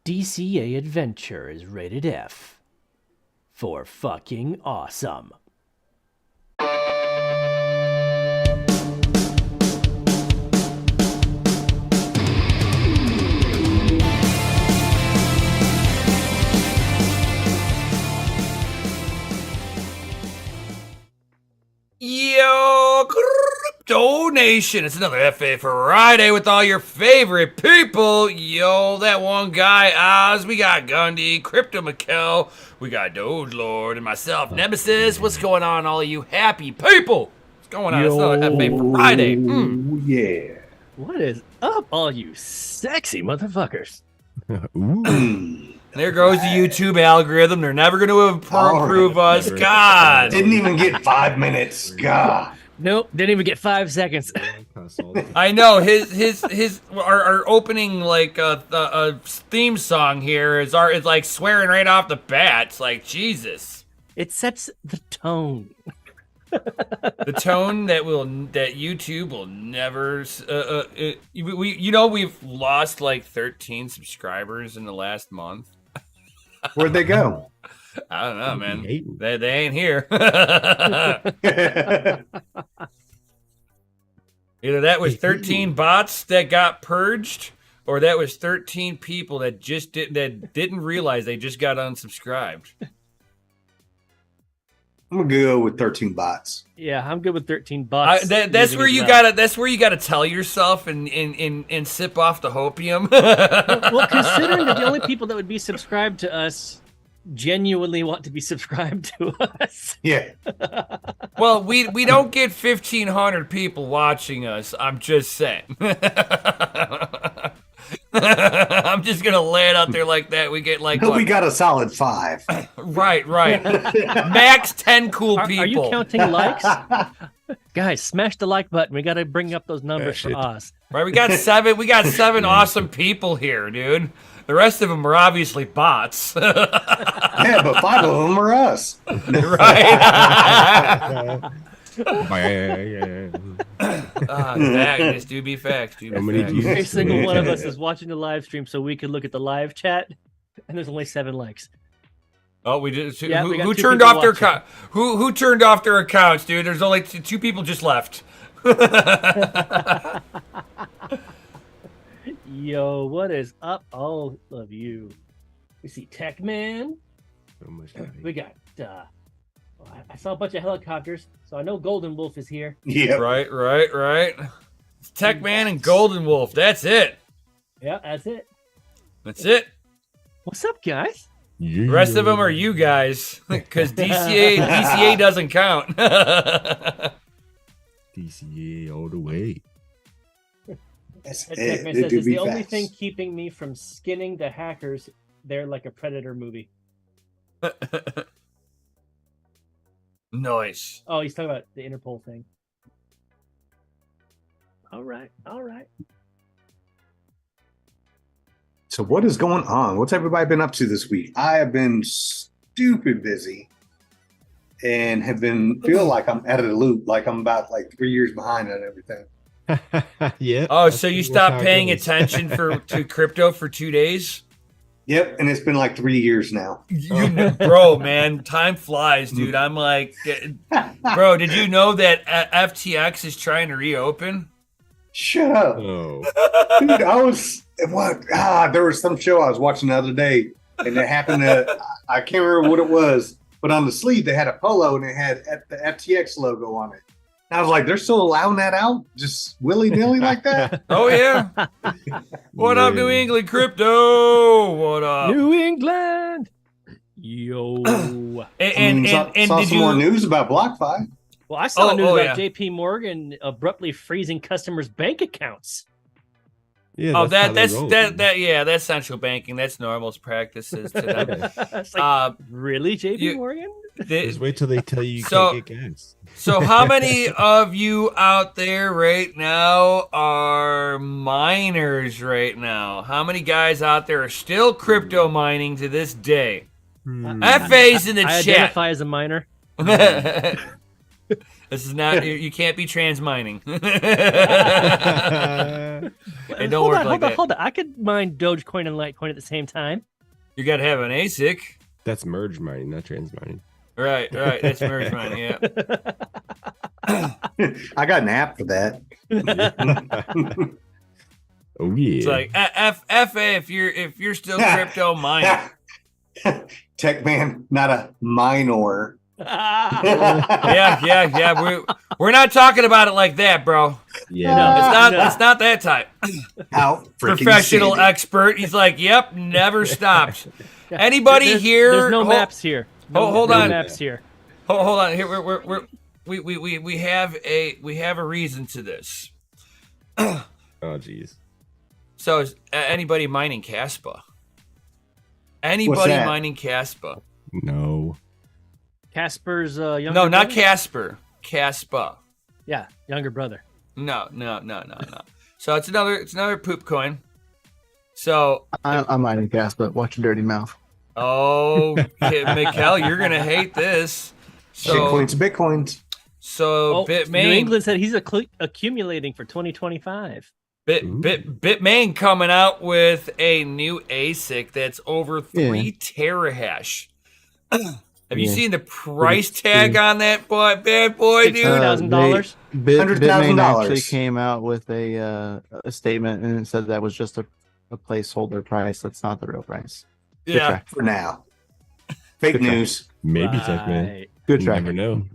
DCA adventure is rated F for fucking awesome. Yo, Crypto Nation, it's another FA Friday with all your favorite people. Yo, that one guy, Oz, we got Gundy, Crypto Mikkel, we got DogeLord, and myself, Nemesis. What's going on, all of you happy people? What's going on? It's another FA Friday. Yeah. What is up, all you sexy motherfuckers? And there goes the YouTube algorithm. They're never going to approve us. God. Didn't even get 5 minutes. God. Nope, didn't even get 5 seconds. I know our opening theme song here is like swearing right off the bat. It's like Jesus. It sets the tone. The tone that YouTube will never. We've lost like 13 subscribers in the last month. Where'd they go? I don't know, man. They ain't here. Either that was 13 bots that got purged, or that was 13 people that just didn't realize they just got unsubscribed. I'm gonna go with 13 bots. Yeah, I'm good with 13 bots. That's where you gotta tell yourself and sip off the hopium. Well, considering that the only people that would be subscribed to us genuinely want to be subscribed to us. Yeah. Well, we don't get 1,500 people watching us. I'm just saying. I'm just gonna lay it out there like that. We get like we got a solid 5. Right. Max 10 cool people. Are you counting likes? Guys, smash the like button. We got to bring up those numbers for us. Right, we got 7. We got 7 awesome people here, dude. The rest of them are obviously bots. Yeah, but 5 of them are us. Right. Facts. Do be facts. Every single one of us is watching the live stream so we can look at the live chat, and there's only 7 likes. Oh, we did. Yeah, who turned off their account? Who turned off their accounts, dude? There's only 2 people just left. Yo, what is up, all of you? We see Tech Man. We got. I saw a bunch of helicopters, so I know Golden Wolf is here. Yeah. Right. It's Tech Man and Golden Wolf. That's it. Yeah, that's it. That's it. What's up, guys? The rest of them are you guys, because DCA doesn't count. DCA all the way. That's Tech it. Man They says, do it's be the only fast. thing keeping me from skinning the hackers. They're like a Predator movie. Nice. Oh, he's talking about the Interpol thing. All right. So what is going on? What's everybody been up to this week? I have been stupid busy and have been feel like I'm out of the loop, like I'm about 3 years behind on everything. Yeah. Oh, so you stopped paying attention to crypto for 2 days? Yep, and it's been 3 years now. Bro, man, time flies, dude. I'm like, bro, did you know that FTX is trying to reopen? Shut up. Oh. Dude, there was some show I was watching the other day, and it happened to, I can't remember what it was, but on the sleeve they had a polo and it had the FTX logo on it. And I was like, they're still allowing that out? Just willy-nilly like that? Oh, yeah. What up, New England crypto? What up? New England. Yo. And saw did some more news about BlockFi. Well, I saw news about yeah. JP Morgan abruptly freezing customers' bank accounts. Yeah. That's central banking. That's normal practices to them. It's like, really, JP Morgan? Just wait till they tell you can't get gas. So how many of you out there right now are miners right now? How many guys out there are still crypto mining to this day? FA's in the I chat. identify as a miner. This is not. You can't be trans mining. It don't work like that. Hold on. I could mine Dogecoin and Litecoin at the same time. You got to have an ASIC. That's merge mining, not trans mining. Right. That's merge mining. Yeah. I got an app for that. Oh yeah. It's like FA if you're still crypto mining. Tech man, not a minor. Yeah. We're not talking about it like that, bro. Yeah. It's not that type. Out Professional expert. He's like, yep, never stopped. Anybody here? There's no maps here. Hold on. Maps here. Hold on. Here we have a reason to this. Oh jeez. So is anybody mining Caspa? Anybody mining Caspa? No. Casper's younger No, not brother? Casper. Caspa. Yeah, younger brother. No. So it's another poop coin. So I'm mining gas, but watch your dirty mouth. oh, Mikkel, you're gonna hate this. So Bitcoins. So New Bitmain, England said he's accumulating for 2025. Bitmain coming out with a new ASIC that's over 3 terahash. Have you seen the price tag on that bad boy, dude? $60,000. Bitmain actually came out with a statement and it said that was just a placeholder price. That's not the real price. Yeah, For now. Fake news. Maybe Tech Man. Good You track. never know.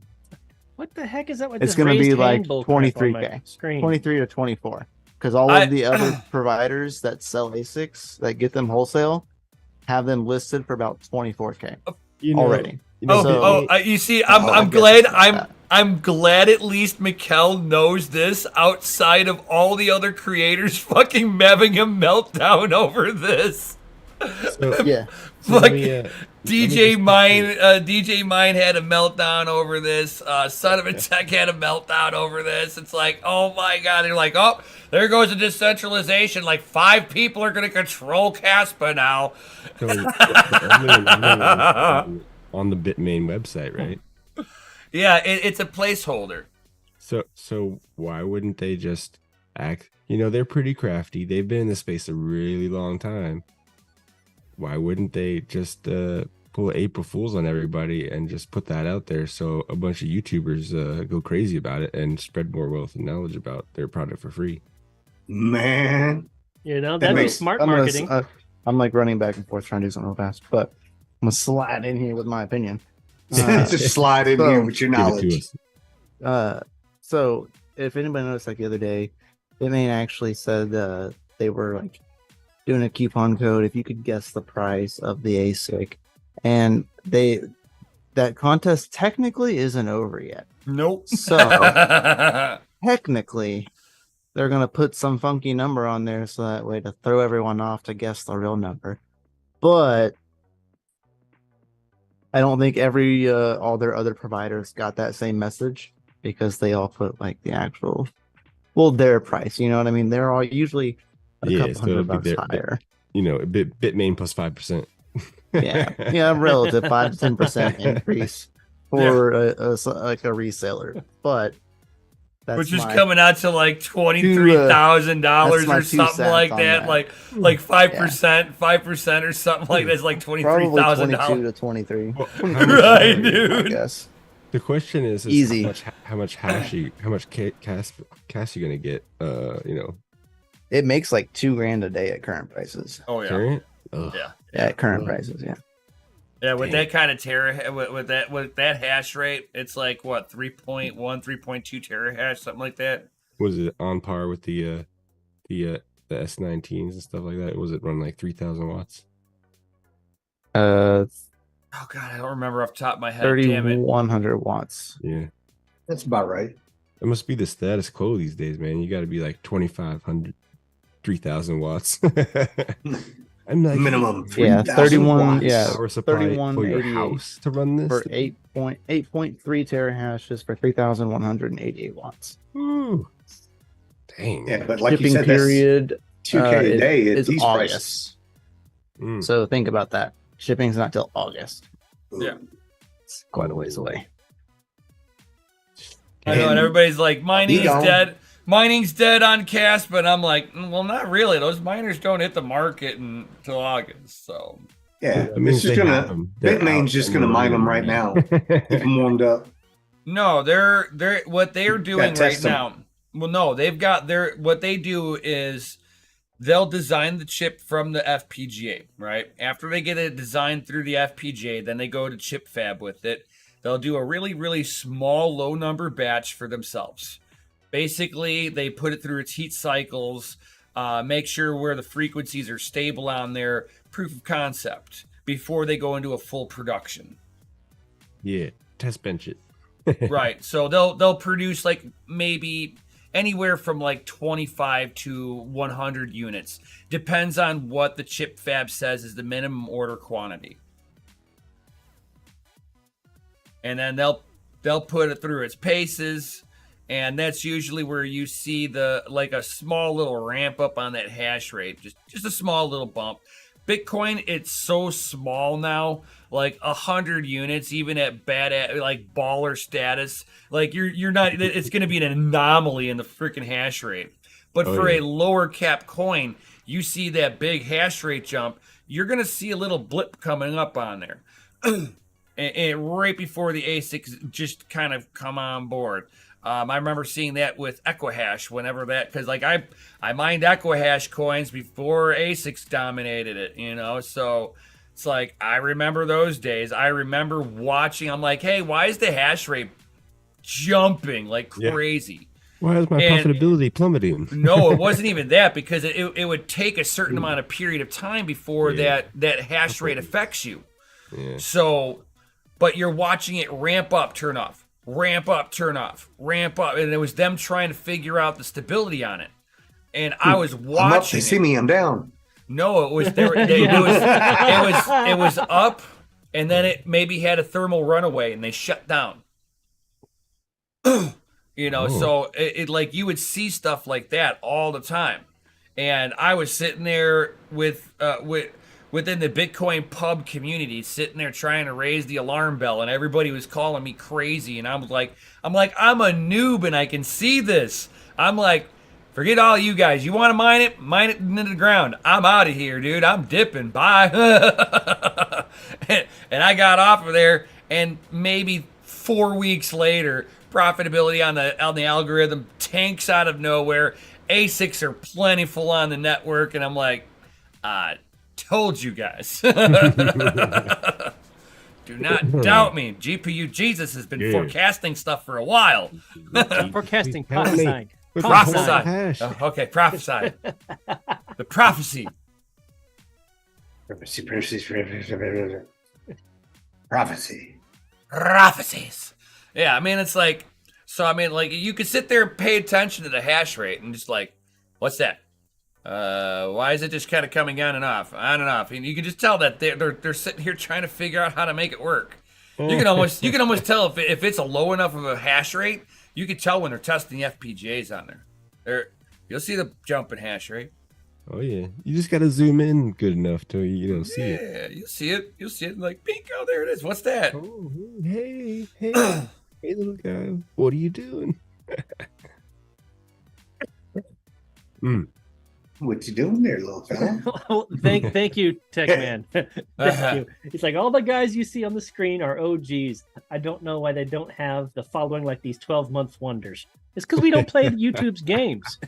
What the heck is that with It's this going to be raised like hand bull crap on my 23K. screen? 23 to 24. Because all of the other providers that sell ASICs that get them wholesale have them listed for about 24K already. You see, I'm glad I'm glad at least Mikkel knows this outside of all the other creators fucking having a meltdown over this. So, yeah. So Like, DJ Mine had a meltdown over this. Son of a Tech had a meltdown over this. It's like, oh my god, they're like, oh, there goes the decentralization. Like 5 people are gonna control Caspa now. On the Bitmain website, right? Yeah, it's a placeholder. So why wouldn't they just act? They're pretty crafty. They've been in the space a really long time. Why wouldn't they just pull April Fools on everybody and just put that out there so a bunch of YouTubers go crazy about it and spread more wealth and knowledge about their product for free? Man. That'd be smart marketing. I'm like running back and forth trying to do something real fast, but I'm going to slide in here with my opinion. Just slide in here with your knowledge. So if anybody noticed, like the other day, Bitmain actually said they were like doing a coupon code if you could guess the price of the ASIC, and that contest technically isn't over yet. Nope. So technically they're gonna put some funky number on there so that way to throw everyone off to guess the real number. But I don't think all their other providers got that same message because they all put like the actual their price. You know what I mean? They're all usually a couple $100 higher. Bitmain plus 5%. yeah, relative 5 to 10% increase for a reseller, but that's which is coming out to like $23,000 or something like that. Like 5% or something like that's like $23,000. 22 to 23. Right, dude. I guess. The question is easy. How much cash you gonna get? It makes like $2,000 a day at current prices. Oh yeah. Current? Yeah, at current prices, yeah. Yeah, with that kind of with that hash rate, it's like what 3.1, 3.2 terahash, something like that. Was it on par with the S19s and stuff like that? Was it running like 3,000 watts? Oh god, I don't remember off the top of my head. 3,100 watts. Yeah, that's about right. It must be the status quo these days, man. You got to be like 2,500, 3,000 watts. I'm like, minimum. 31. Watts. Yeah, power supply 31 for your house to run this for 8.3 terahashes for 3,188 watts. Ooh, dang. Yeah, but like shipping you said, period $2K a day at is these August. prices. So think about that. Shipping's not till August. Yeah, it's quite a ways away. I know, and everybody's like, mining's gone. dead. Mining's dead on cast, but I'm like, well, not really. Those miners don't hit the market until August, so. Yeah, That means it's just they have gonna. them. They're Bitmain's out just and gonna they're mine them right running. now. Keep them warmed up. No, they're what they're doing right test them. now. Well, no, they've got what they do is they'll design the chip from the FPGA, right? After they get it designed through the FPGA, then they go to chip fab with it. They'll do a really, really small, low number batch for themselves. Basically, they put it through its heat cycles, make sure where the frequencies are stable on their proof of concept before they go into a full production. Yeah, test bench it. Right. So they'll produce like maybe anywhere from like 25 to 100 units. Depends on what the chip fab says is the minimum order quantity. And then they'll put it through its paces, and that's usually where you see a small little ramp up on that hash rate, just a small little bump. Bitcoin, it's so small now, like 100 units, even at like baller status, like you're not. It's going to be an anomaly in the freaking hash rate. But for a lower cap coin, you see that big hash rate jump. You're going to see a little blip coming up on there. And right before the ASICs just kind of come on board. I remember seeing that with Equihash whenever that, because like I mined Equihash coins before ASICs dominated it, you know. So it's like I remember those days. I remember watching. I'm like, hey, why is the hash rate jumping like crazy? Why is my profitability plummeting? No, it wasn't even that, because it would take a certain amount of period of time before that hash rate affects you. Yeah. So, but you're watching it ramp up, turn off, ramp up, turn off, ramp up, and it was them trying to figure out the stability on it. And I was watching. I'm up, they see me, I'm down. No, it was it was up, and then it maybe had a thermal runaway, and they shut down. You know, so it like you would see stuff like that all the time, and I was sitting there within the Bitcoin pub community, sitting there trying to raise the alarm bell, and everybody was calling me crazy, and I'm like, I'm a noob, and I can see this. I'm like, forget all you guys. You want to mine it into the ground. I'm out of here, dude. I'm dipping. Bye. And I got off of there, and maybe 4 weeks later, profitability on the algorithm tanks out of nowhere. ASICs are plentiful on the network, and I'm like, told you guys. Do not doubt me. GPU Jesus has been forecasting stuff for a while. Forecasting, prophesying. Prophesy. Okay, prophesy. The prophecy. Prophecy. Prophecies. Yeah, I mean, it's like, so I mean, like, you could sit there and pay attention to the hash rate and just like, what's that? Why is it just kind of coming on and off? And you can just tell that they're sitting here trying to figure out how to make it work. You can almost tell if it's a low enough of a hash rate. You can tell when they're testing the FPGAs on there. You'll see the jump in hash rate. Oh yeah, you just gotta zoom in good enough to see it. Yeah, you'll see it. You'll see it like, bingo, there it is. What's that? Oh, hey, hey, little guy, what are you doing? What you doing there, little fella? Well, thank you, Tech Man. Thank you. It's like all the guys you see on the screen are OGs. I don't know why they don't have the following like these 12-month wonders. It's because we don't play YouTube's games.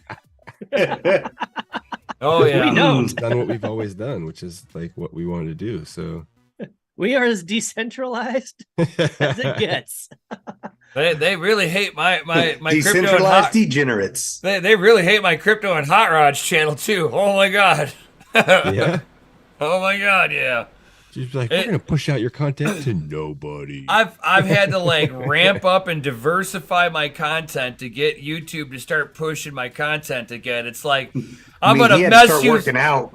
Oh yeah, we don't. We've done what we've always done, which is like what we wanted to do. So we are as decentralized as it gets. They really hate my decentralized crypto degenerates. They really hate my crypto and hot rods channel too. Oh my god. Yeah. Oh my god, yeah. She's like, we're gonna push out your content to nobody. I've had to like ramp up and diversify my content to get YouTube to start pushing my content again. It's like I'm gonna mess you working out.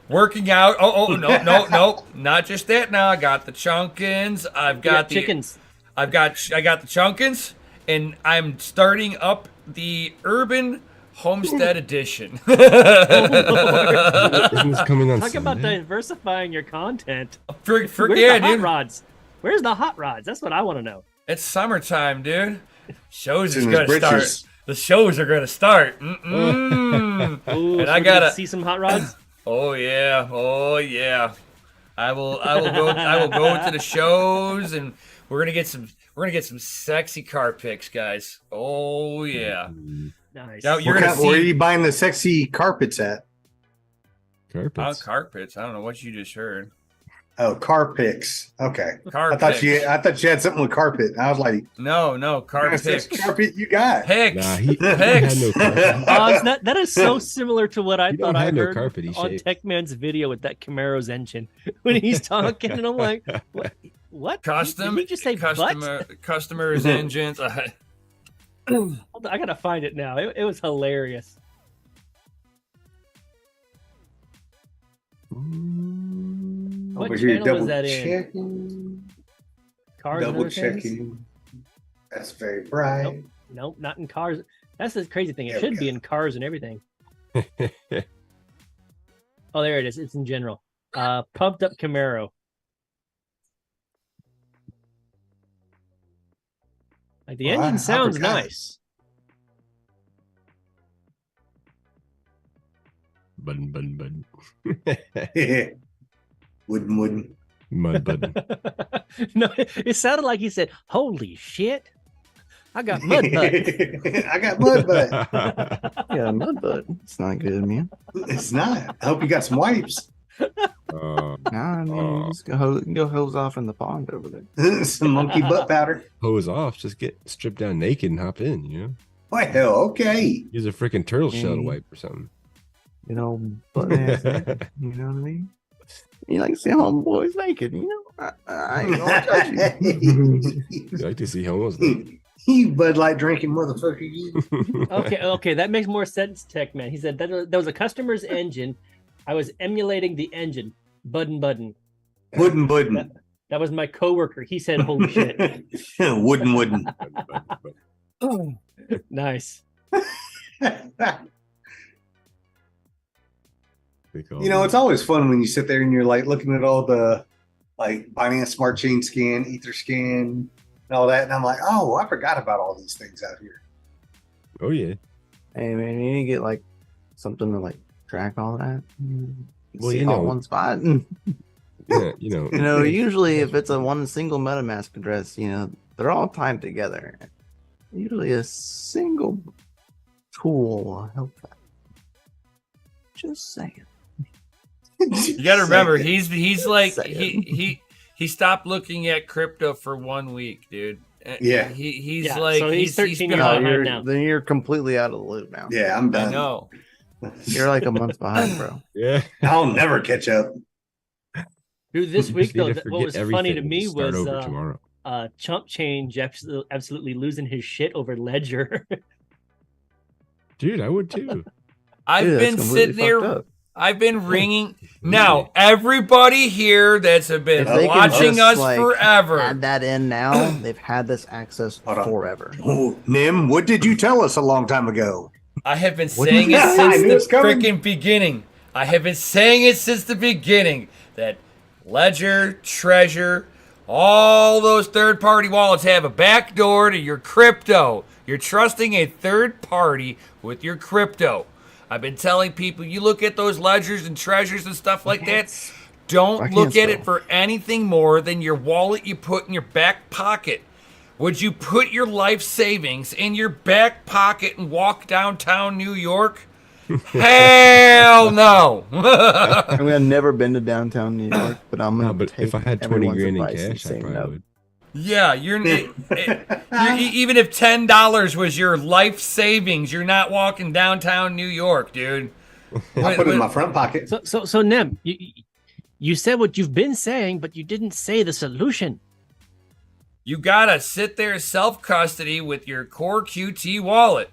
Working out. Oh no. Not just that now. I got the chunkins. I've got the chickens. I got the chunkins, and I'm starting up the Urban Homestead Edition. Isn't this coming on Talk Sunday? about diversifying your content. Where's the hot rods? Where's the hot rods? That's what I want to know. It's summertime, dude. Shows It's is in his gonna start. britches. The shows are gonna start. Ooh, And so I we're gonna gotta see some hot rods. Oh yeah. I will go to the shows, and we're gonna get some sexy car pics, guys. Oh yeah. Nice. Now you're gonna Where are see you buying the sexy carpets at? Carpets. carpets. I don't know what you just heard. Oh, car pics. Okay. Car I thought pics. you had something with carpet. I was like, No, car "What kind of pics. carpet you got?" Pics. Nah, he had Pics. no carpet. That is so similar to what I He thought don't I have no heard carpet, he on shaved. Techman's video with that Camaro's engine when he's talking, and I'm like, what? Custom. Did he just say Customers engines. Hold on, I gotta find it now. It was hilarious. What Over here, channel double was that in? checking. Cars and Double other things? checking. That's very bright. Nope, not in cars. That's the crazy thing. It There we should be go. in cars and everything. Oh, there it is. It's in general. Pumped up Camaro. Like the Wow, engine I sounds forgot. nice. Button. Wooden. Mud button. No, it sounded like he said, "Holy shit, I got mud butt." I got mud butt. Yeah, mud butt. It's not good, man. It's not. I hope you got some wipes. Nah, I mean, just go hose off in the pond over there. Some monkey butt powder. Hose off. Just get stripped down naked and hop in, you know? Why hell, okay. Use a freaking turtle shell to Mm. wipe or something. You know, butt ass naked, you know what I mean? You like to see homeboys naked, you know? I ain't gonna touch you. You like to see homos naked. You Bud Light drinking motherfucker. You. Okay, that makes more sense, Tech Man. He said that was a customer's engine. I was emulating the engine. Budden. Wooden. That was my coworker. He said, "Holy shit." Wooden. Nice. You know, it's always fun when you sit there and you're like looking at all the like Binance Smart Chain scan, Ether scan, and all that, and I'm like, oh, I forgot about all these things out here. Oh, yeah. Hey, man, you need to get like something to like track all that. Well, See you it all know- in one spot. Yeah, you know. You know, usually if it's a one single MetaMask address, you know, they're all tied together. Usually a single tool will help that. Just saying. You got to remember, he's like Saying. he stopped looking at crypto for 1 week, dude. Yeah. He's Yeah, like so he's 13 been years on- old. you're, now. then you're completely out of the loop now. Yeah, I'm I done. know. You're like a month behind, bro. Yeah. I'll never catch up. Dude, this You week just need though, to what was forget funny to everything me and start was over tomorrow. Chump Change absolutely losing his shit over Ledger. Dude, I would too. I've Dude, been that's completely sitting there. fucked up. I've been ringing. Now, everybody here that's been If they can watching just, us like, forever. Add that in now. They've had this access Hold on. forever. Oh, Nim, what did you tell us a long time ago? I have been What saying did it you say? I knew since it was the coming. freaking beginning. I have been saying it since the beginning that Ledger, Treasure, all those third-party wallets have a backdoor to your crypto. You're trusting a third party with your crypto. I've been telling people, you look at those ledgers and treasures and stuff like that, I don't can't look at it spell. for anything more than your wallet you put in your back pocket. Would you put your life savings in your back pocket and walk downtown New York? Hell no. I mean, I've never been to downtown New York, but I'm gonna. No, but take if I had 20 everyone's grand in advice and cash, I say probably no. would. Yeah, you're even if $10 was your life savings, you're not walking downtown New York, dude. I put it in my front pocket. So Nem, you said what you've been saying, but you didn't say the solution. You gotta sit there self-custody with your Core QT wallet.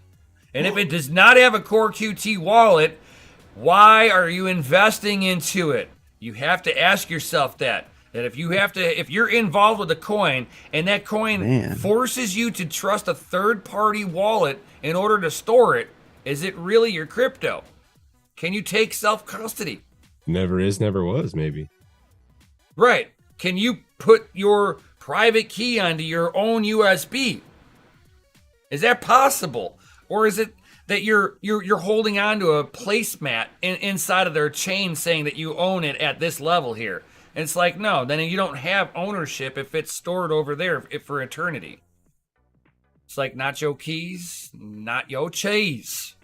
And if it does not have a Core QT wallet, why are you investing into it? You have to ask yourself that. That if you're involved with a coin and that coin Man. forces you to trust a third-party wallet in order to store it, is it really your crypto? Can you take self-custody? Never is, never was, maybe. Right. Can you put your private key onto your own USB? Is that possible? Or is it that you're holding on to a placemat inside of their chain saying that you own it at this level here? And it's like, no, then you don't have ownership if it's stored over there for eternity. It's like, not your keys, not your cheese.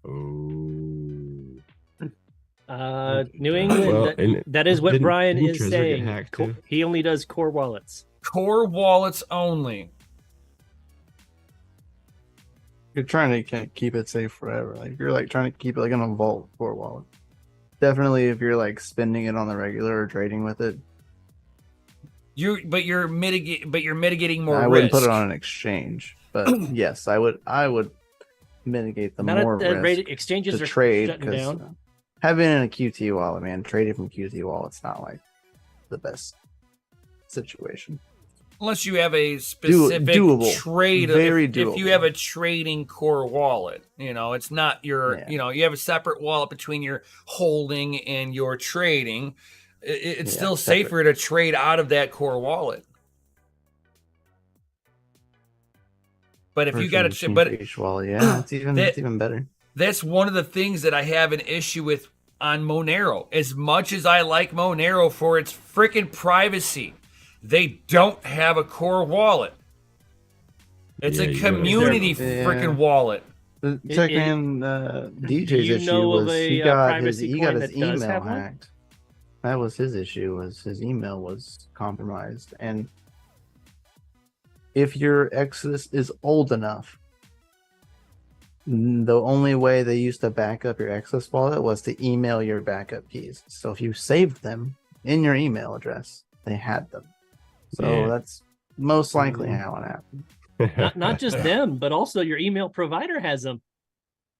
Oh. New England, that is what Brian is saying. He only does core wallets. Core wallets only. You're trying to keep it safe forever. Like you're like trying to keep it like in a vault core wallet. Definitely, if you're like spending it on the regular or trading with it, But you're mitigating more risk. I wouldn't put it on an exchange, but yes, I would mitigate the more risk. Exchanges to are trade shutting because down. having it in a QT wallet, man, trading from QT wallet's not like the best situation. Unless you have a specific doable. trade. Very if doable. you have a trading core wallet, it's not your, you have a separate wallet between your holding and your trading. It's still safer to trade out of that core wallet. But if you got to, each wallet, it's even better. That's one of the things that I have an issue with on Monero. As much as I like Monero for its freaking privacy, they don't have a core wallet. It's a community freaking wallet. Techman DJ's issue was he got his email hacked. That was his issue. Was his email was compromised, and if your Exodus is old enough, the only way they used to back up your Exodus wallet was to email your backup keys. So if you saved them in your email address, they had them. So that's most likely how it happened. Not just them, but also your email provider has them.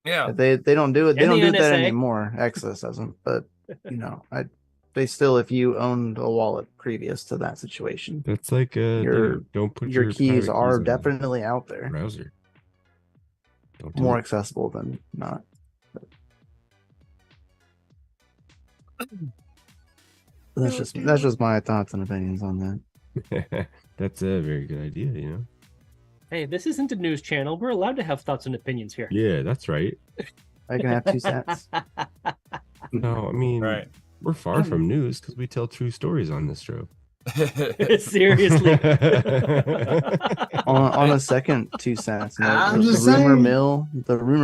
Yeah, they don't do it. They And don't the do that NSA. anymore. Exodus doesn't, but they still, if you owned a wallet previous to that situation, That's like don't put your keys private are on the definitely out there, browser. Don't do more it. accessible than not. That's just my thoughts and opinions on that. That's a very good idea, Hey, this isn't a news channel. We're allowed to have thoughts and opinions here. Yeah, that's right. I can have 2 cents. No, I mean, right. we're far from news because we tell true stories on this show. Seriously. on a second 2 cents. I'm just the rumor saying.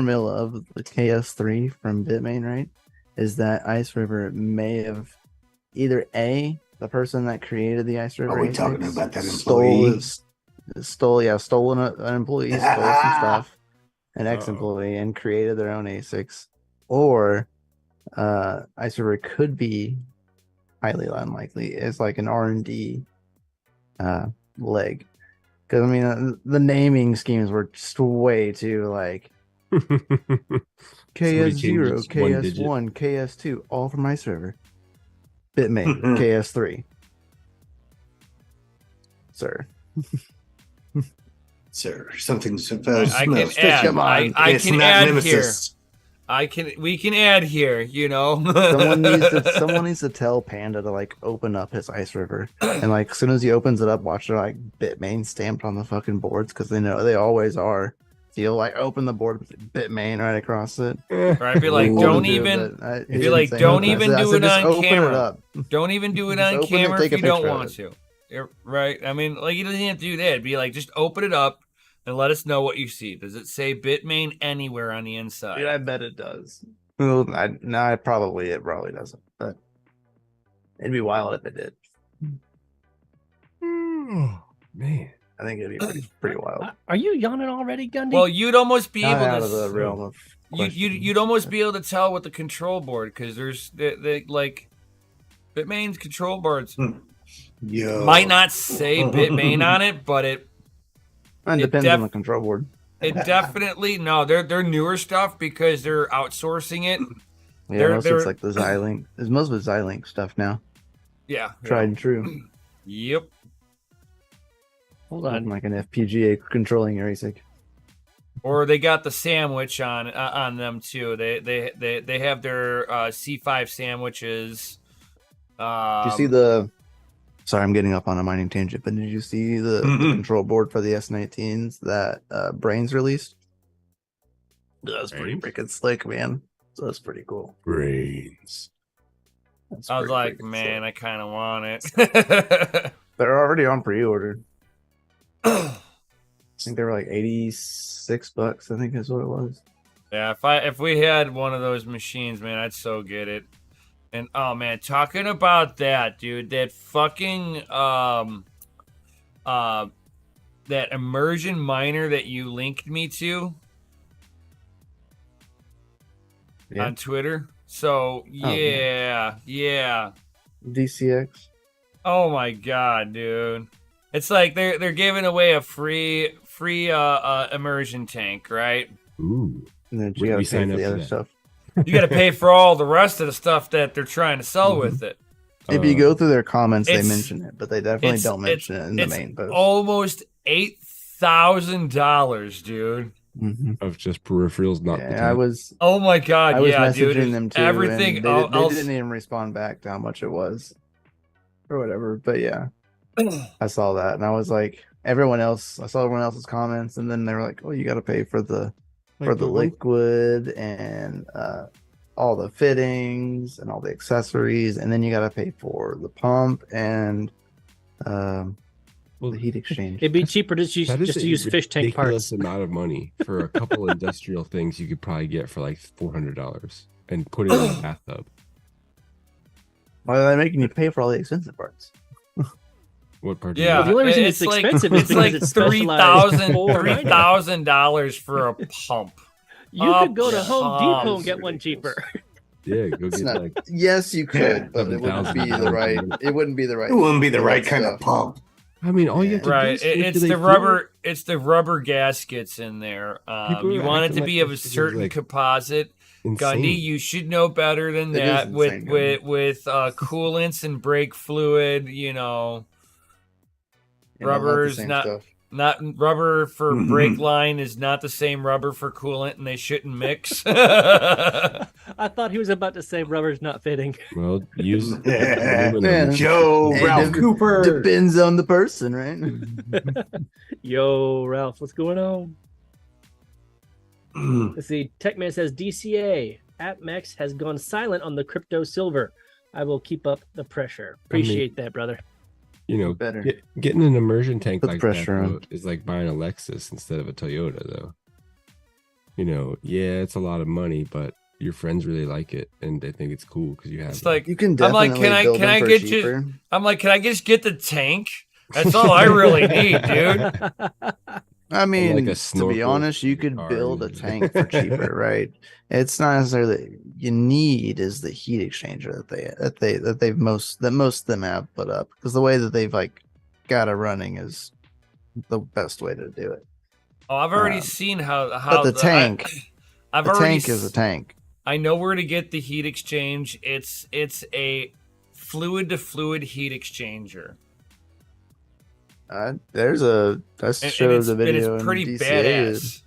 mill of the KS3 from Bitmain, right, is that Ice River may have either the person that created the Ice River. Are we ASICs talking about that employee? Stolen an employee, stole some stuff, an ex-employee, and created their own ASICs, or Ice River could be highly unlikely as like an R&D leg, because I mean the naming schemes were just way too like KS0, KS1, KS2, all from Ice River. Bitmain, KS3. Sir. Sir, something I can add. Come on. I It's can not add Nemesis. here. We can add here. Someone needs to tell Panda to like open up his Ice River, and like as soon as he opens it up, watch it like Bitmain stamped on the fucking boards, because they know they always are. So you'll like open the board with Bitmain right across it. Or I'd be like, Ooh, don't dude, even. but If you're like, don't even do it just on open camera. It up. Don't even do it Just on open it, camera take if a you don't picture of want it. to. Right? I mean, like, you don't have to do that. It'd be like, just open it up and let us know what you see. Does it say Bitmain anywhere on the inside? Dude, I bet it does. Well, it probably doesn't, but it'd be wild if it did. Oh, man. I think it'd be pretty wild. Are you yawning already, Gundy? Well, you'd almost be Not able out to. of the realm of You'd almost be able to tell with the control board, because there's like Bitmain's control boards Yo. might not say Bitmain on it, but it depends on the control board. definitely they're newer stuff because they're outsourcing it. Yeah, most of it's like the Xilinx. It's most of it's Xilinx stuff now. Yeah, Tried and true. Yep. Hold on. Like an FPGA controlling your ASIC. Or they got the sandwich on them too. They have their C5 sandwiches. Do you see the Sorry, I'm getting up on a mining tangent, but did you see the control board for the S19s that Brains released? That was pretty freaking slick, man. So that's pretty cool. Brains. That's I was pretty like, freaking man, slick. I kind of want it. They're already on pre-order. I think they were like $86. I think is what it was. Yeah, if we had one of those machines, man, I'd so get it. And oh man, talking about that, dude, that fucking that immersion miner that you linked me to on Twitter. So yeah. DCX. Oh my god, dude. It's like they're giving away a free immersion tank, right? Ooh. And then Where you do we gotta pay sign for up the for other that? stuff. You got to pay for all the rest of the stuff that they're trying to sell with it. If you go through their comments, they it's- mention it, but they definitely don't mention it in the it's main post. almost $8,000, dude. Of just peripherals, not the Yeah, tank. Oh my god, I was yeah, messaging dude. them too. Everything and they didn't even respond back to how much it was or whatever. But yeah, I saw that and I was like, I saw everyone else's comments, and then they were like, "Oh, you got to pay for the liquid and all the fittings and all the accessories, and then you got to pay for the pump and the heat exchange." It'd be cheaper to use fish tank ridiculous parts. amount of money for a couple industrial things you could probably get for like $400 and put it in a bathtub. Why are they making you pay for all the expensive parts? What part? Yeah, Well, the only reason it's like, expensive is it's because like it's specialized for mining. $3,000 for a pump. You could go to Oh, Home Depot and it's get one ridiculous. cheaper. Yeah, go It's get not- like yes, you could, but it wouldn't be the right. It wouldn't be the right. It wouldn't be the right kind of stuff. pump. I mean, all you have to do Right, is it's the rubber. It's the rubber gaskets in there. People You are want it acting to be like of a this is, certain like, composite. insane. Gundy, you should know better than It is that insane, with coolants and brake fluid. You know, You know, not the rubber's same not stuff. not rubber for brake line is not the same rubber for coolant, and they shouldn't mix. I thought he was about to say rubber's not fitting. Well, use Yeah. aluminum. Joe, Hey, Ralph Cooper. Depends on the person, right? Yo, Ralph, what's going on? Let's see. Techman says DCA AppMex has gone silent on the crypto silver. I will keep up the pressure. Appreciate that, brother. You know, Better. getting an immersion tank Put the like that pressure on. though, is like buying a Lexus instead of a Toyota, though. You know, yeah, it's a lot of money, but your friends really like it and they think it's cool because you have. It's like You can I'm like, definitely build can them I for get cheaper. you? I'm like, can I just get the tank? That's all I really need, dude. I mean, like a to be snorkel honest, you in your could car build a and- tank for cheaper, right? It's not necessarily you need is the heat exchanger that most of them have put up, because the way that they've like got it running is the best way to do it. Oh, I've already Um, seen how But the tank, I've the already tank is a tank. I know where to get the heat exchange. It's a fluid to fluid heat exchanger. There's a I And showed it's, the and video it's in pretty DCA, badass.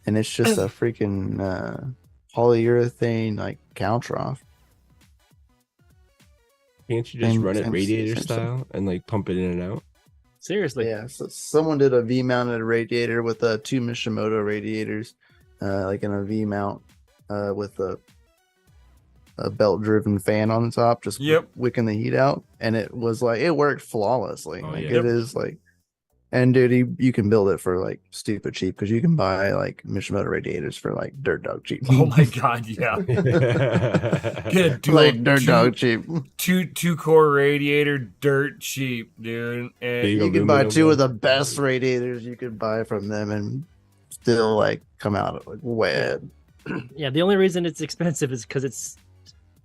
and it's just a freaking polyurethane like cow trough. Can't you just Same- run it same- radiator same stuff. style and like pump it in and out? Seriously. Yeah, so someone did a V-mounted radiator with two Mishimoto radiators, like in a V-mount, with a belt-driven fan on the top, just Yep. wicking the heat out, and it was like it worked flawlessly. Oh, like yeah. it is like, and dude, you can build it for like stupid cheap because you can buy like Mishimoto radiators for like dirt dog cheap. Oh my god, yeah. Get a dual like dirt dog cheap. two core radiator, dirt cheap, dude. And Big You can buy aluminum two of one. the best radiators you could buy from them and still like come out like wet. Yeah, the only reason it's expensive is because it's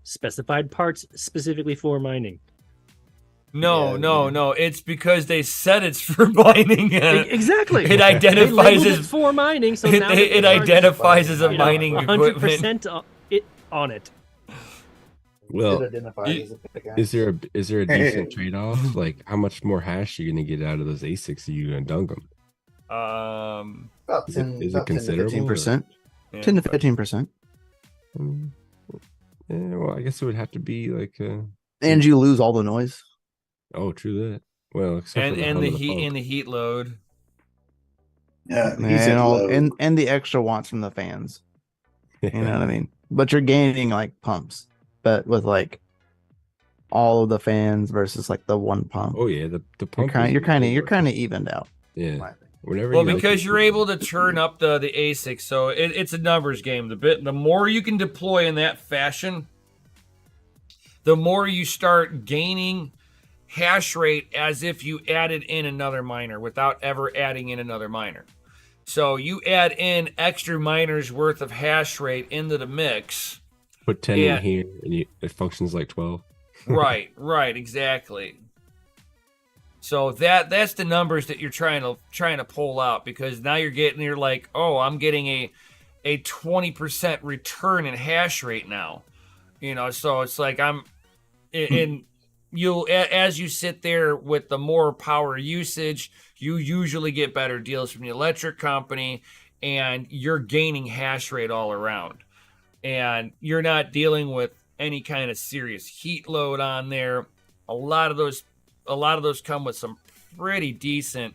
specified parts specifically for mining. no, Yeah, no, man. no. It's because they said it's for mining. Exactly. It They identifies labeled it as for mining, so it, now it identifies as a mining equipment. 100% it on it. Well, identifies you- is there a decent trade off? Like, how much more hash are you gonna get out of those ASICs? Are you gonna dunk them? About Is it- 10, is it about 10 to considerable, 15%. Yeah. 10 to 15%. Yeah, well, I guess it would have to be like And you lose all the noise. Oh, true that. Well, except for and hum the of heat funk. and the heat load. Yeah, he's and at all low. and the extra watts from the fans. You know what I mean? But you're gaining like pumps, but with like all of the fans versus like the one pump. Oh yeah, the You're pump. kind is you're kind of you're way kind of evened out. Yeah. Whenever Well, you because you're able to turn up the ASIC, so it's a numbers game. The more you can deploy in that fashion, the more you start gaining hash rate as if you added in another miner without ever adding in another miner. So you add in extra miners worth of hash rate into the mix. put 10 in here, and it functions like 12. Right, exactly. So that's the numbers that you're trying to pull out, because now you're like, oh, I'm getting a 20% return in hash rate now. So it's like as you sit there with the more power usage, you usually get better deals from the electric company, and you're gaining hash rate all around. And you're not dealing with any kind of serious heat load on there. A lot of those come with some pretty decent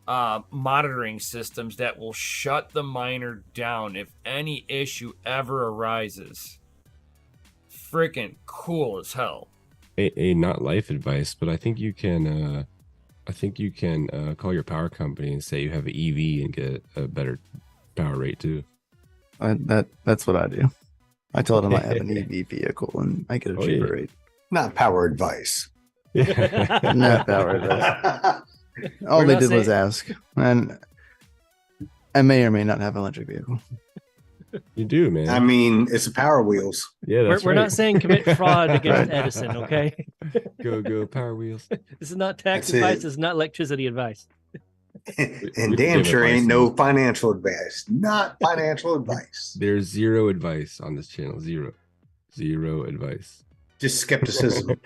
monitoring systems that will shut the miner down if any issue ever arises. Freaking cool as hell. A not life advice, but I think you can call your power company and say you have an EV and get a better power rate too. That's what I do. I told him I have an EV vehicle and I get a cheaper rate. Not power advice. Not power advice. All they did was ask, and I may or may not have an electric vehicle. You do, man. I mean, it's the Power Wheels. Yeah, that's we're right. not saying commit fraud against Edison, okay? Go Power Wheels. This is not tax That's advice. it. This is not electricity advice. And we damn give sure advice ain't on no this. financial advice. Not financial advice. There's zero advice on this channel. Zero advice. Just skepticism.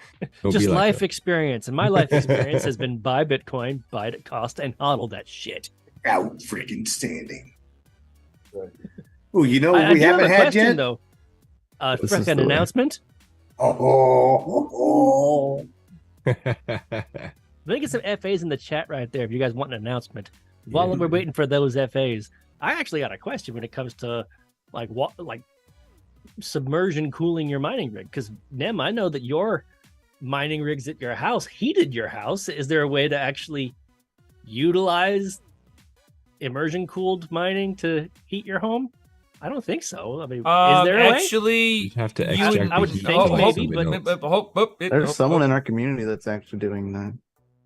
Don't Just be like life that. experience. And my life experience has been buy Bitcoin, buy it at cost, and hodl that shit. Out freaking standing. Oh, you know I what we do have haven't a had question, yet? though. This For is an the way. announcement. Oh. Let me get some FAs in the chat right there if you guys want an announcement. While Yeah. we're waiting for those FAs, I actually got a question when it comes to like submersion cooling your mining rig. Because Nem, I know that your mining rigs at your house heated your house. Is there a way to actually utilize immersion cooled mining to heat your home? I don't think so. I mean, is there a way? Actually, You'd have to you extract would- I would the heat think from maybe, something but- else. There's someone in our community that's actually doing that.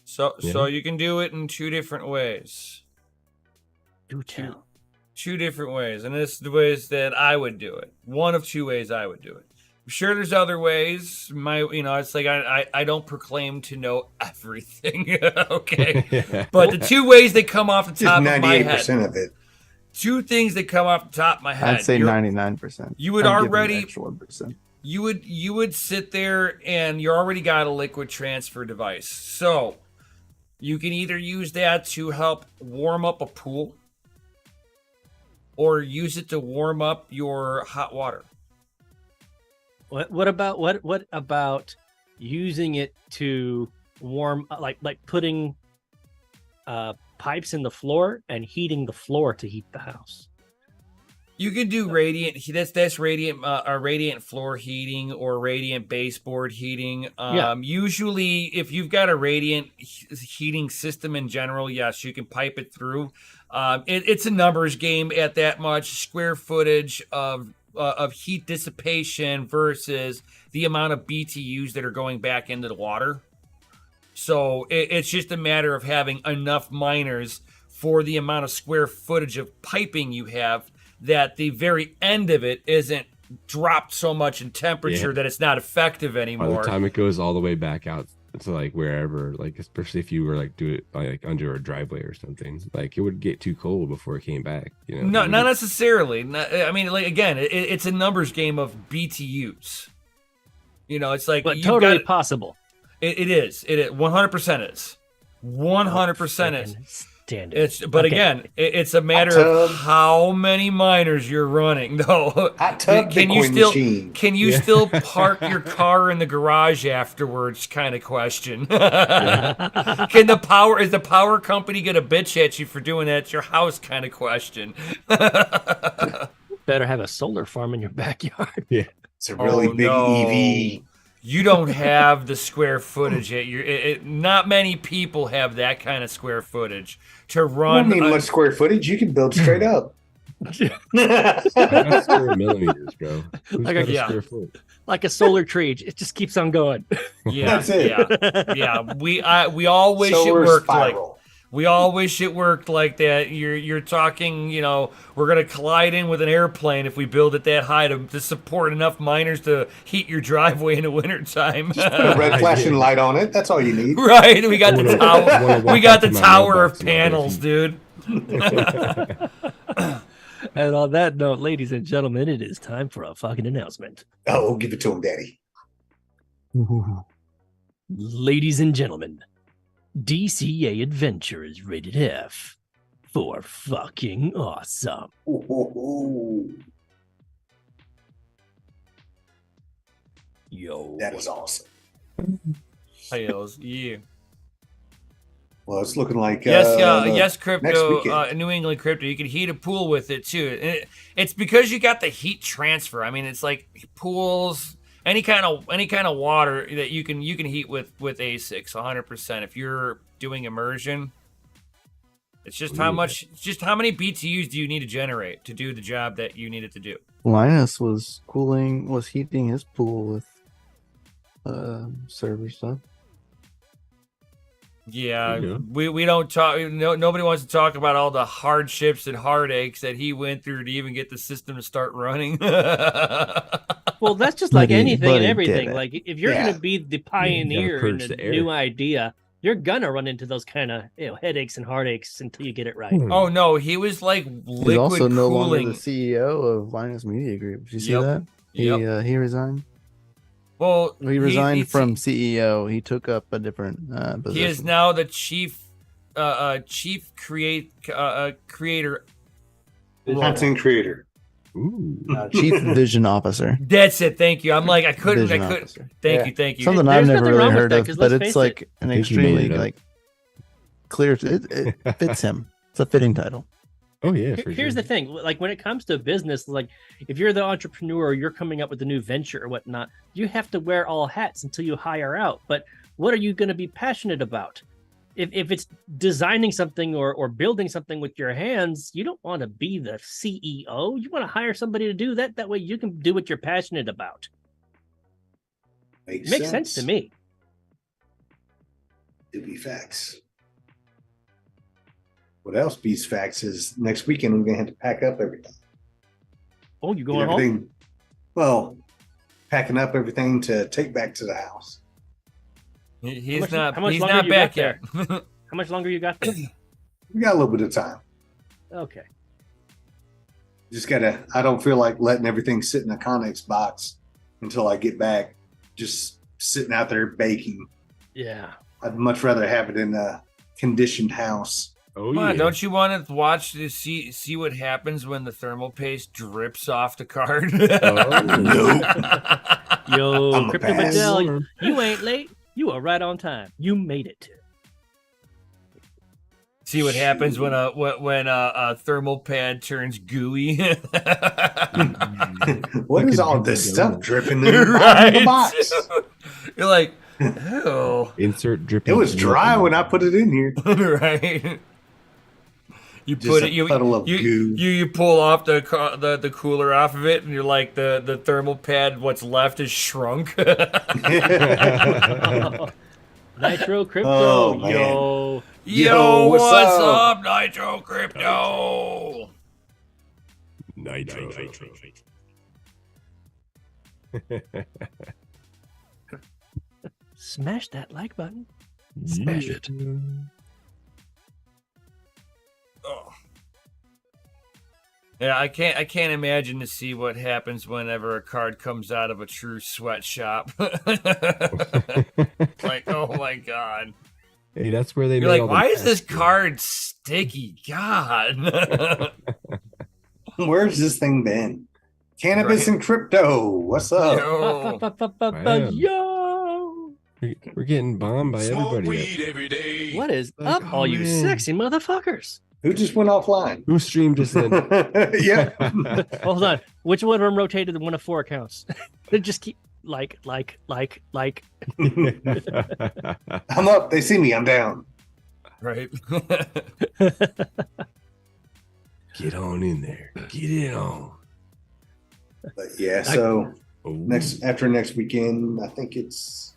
So Yeah. you can do it in two different ways. Do tell. Two different ways, and this is the ways that I would do it. One of two ways I would do it. I'm sure there's other ways. It's like I don't proclaim to know everything. Okay, but the two ways that come off the Just top of my 98% head. of it. Two things that come off the top of my head. I'd say You're- 99%. You would I'd give them already- the extra 1%. you would sit there and you already got a liquid transfer device. So you can either use that to help warm up a pool or use it to warm up your hot water. What about using it to warm, like putting pipes in the floor and heating the floor to heat the house? You can do radiant. That's radiant, radiant floor heating or radiant baseboard heating. Yeah. Usually, if you've got a radiant heating system in general, yes, you can pipe it through. It's a numbers game at that much square footage of heat dissipation versus the amount of BTUs that are going back into the water. So it's just a matter of having enough miners for the amount of square footage of piping you have, that the very end of it isn't dropped so much in temperature that it's not effective By anymore. the time it goes all the way back out to like wherever, like especially if you were like do it like under a driveway or something, like it would get too cold before it came back. No, not necessarily. I mean, like again, it's a numbers game of BTUs. It's like But you've totally got- possible. It is. It 100% is. 100% is. standard. But again, it's a matter of how many miners you're running, though. Hot tub Bitcoin machine. Can you still park your car in the garage afterwards? Kind of question. Is the power company gonna bitch at you for doing that at your house? Kind of question. Better have a solar farm in your backyard. Yeah. It's a really big EV. You don't have the square footage yet. Not many people have that kind of square footage to run. You don't need much square footage. You can build straight up. That's square millimeters, bro. Who's Like got a- a square foot? Like a solar tree. It just keeps on going. Yeah, That's it. yeah. We all wish Solar it worked spiral. like. We all wish it worked like that. You're talking, we're gonna collide in with an airplane if we build it that high to support enough miners to heat your driveway in the wintertime. Put a red flashing light on it. That's all you need. Right? We got the tower. We got the tower of mailbox panels, and dude. And on that note, ladies and gentlemen, it is time for a fucking announcement. Oh, give it to him, Daddy. Ladies and gentlemen, DCA Adventure is rated F for fucking awesome. Ooh, ooh, ooh. Yo. That is awesome. Hells, yeah. Well, it's looking like Yes, next crypto, weekend. New England crypto. You can heat a pool with it too. It's because you got the heat transfer. I mean, it's like pools, any kind of water that you can heat with ASICs, 100%. If you're doing immersion, it's just how many BTUs do you need to generate to do the job that you need it to do. Linus was heating his pool with server stuff. Yeah, Yeah. we don't talk. Nobody wants to talk about all the hardships and heartaches that he went through to even get the system to start running. Well, that's just But like he- anything but and he everything. did it. Like if you're Yeah. going to be the pioneer in purge a the air. new idea, you're gonna run into those kind of headaches and heartaches until you get it right. Oh no, he was like He's liquid also no cooling. longer the CEO of Linus Media Group. Did you see Yep. that? He resigned. Well, He resigned he- from CEO. He took up a different position. He is now the chief creator. Content creator. Ooh. Chief Vision Officer. That's it. Thank you. I'm like I couldn't. Vision I couldn't. officer. Thank Yeah. you. Thank you. Something There's I've never nothing really wrong with heard that, of, 'cause but let's it's face like an think he made extremely it up. like clear. It fits him. It's a fitting title. Oh yeah, for Here's sure. the thing: like when it comes to business, like if you're the entrepreneur or you're coming up with a new venture or whatnot, you have to wear all hats until you hire out. But what are you going to be passionate about? If it's designing something or building something with your hands, you don't want to be the CEO. You want to hire somebody to do that. That way you can do what you're passionate about. Makes Sense to me. To be facts. What else beats facts is next weekend we're gonna have to pack up everything. Oh, you Get going home? everything. Well, packing up everything to take back to the house. He's much- not. how much He's longer not you back got yet. How much longer you got there? We got a little bit of time. Okay. Just gotta. I don't feel like letting everything sit in a Connex box until I get back. Just sitting out there baking. Yeah. I'd much rather have it in a conditioned house. Oh Come yeah. on, don't you want to watch to see what happens when the thermal paste drips off the card? Yo, I'm a Crypto pass. Badell, you ain't late. You are right on time. You made it. See what happens when a thermal pad turns gooey. What Like is a all Dunkin' this stuff Donuts. dripping in the bottom of the box? You're like, oh, Insert dripping. It was dry when I put it in here. right. You Just put a it. You puddle of you, goo. you pull off the cooler off of it, and you're like the thermal pad. What's left is shrunk. Nitro Crypto. Oh, man. Yo. Yo, what's what's up? up, Nitro Crypto? Nitro. Smash that like button. Smash it. Oh. Yeah, I can't imagine to see what happens whenever a card comes out of a true sweatshop. Like, oh my god. Hey, that's where they. You're made like, all the why is this masks, card sticky. God. Where's this thing been? Cannabis and crypto. What's up? Yo. Wow. Yo! We're getting bombed by Smoke everybody. weed every day. What is Like, up, oh, all you man. sexy motherfuckers? Who just went offline? Who streamed just then? Yeah. Hold on. Which one of them rotated one of 4 accounts? They just keep like. I'm up. They see me. I'm down. Right. Get on in there. Get it on. But yeah, so Oh. after next weekend, I think it's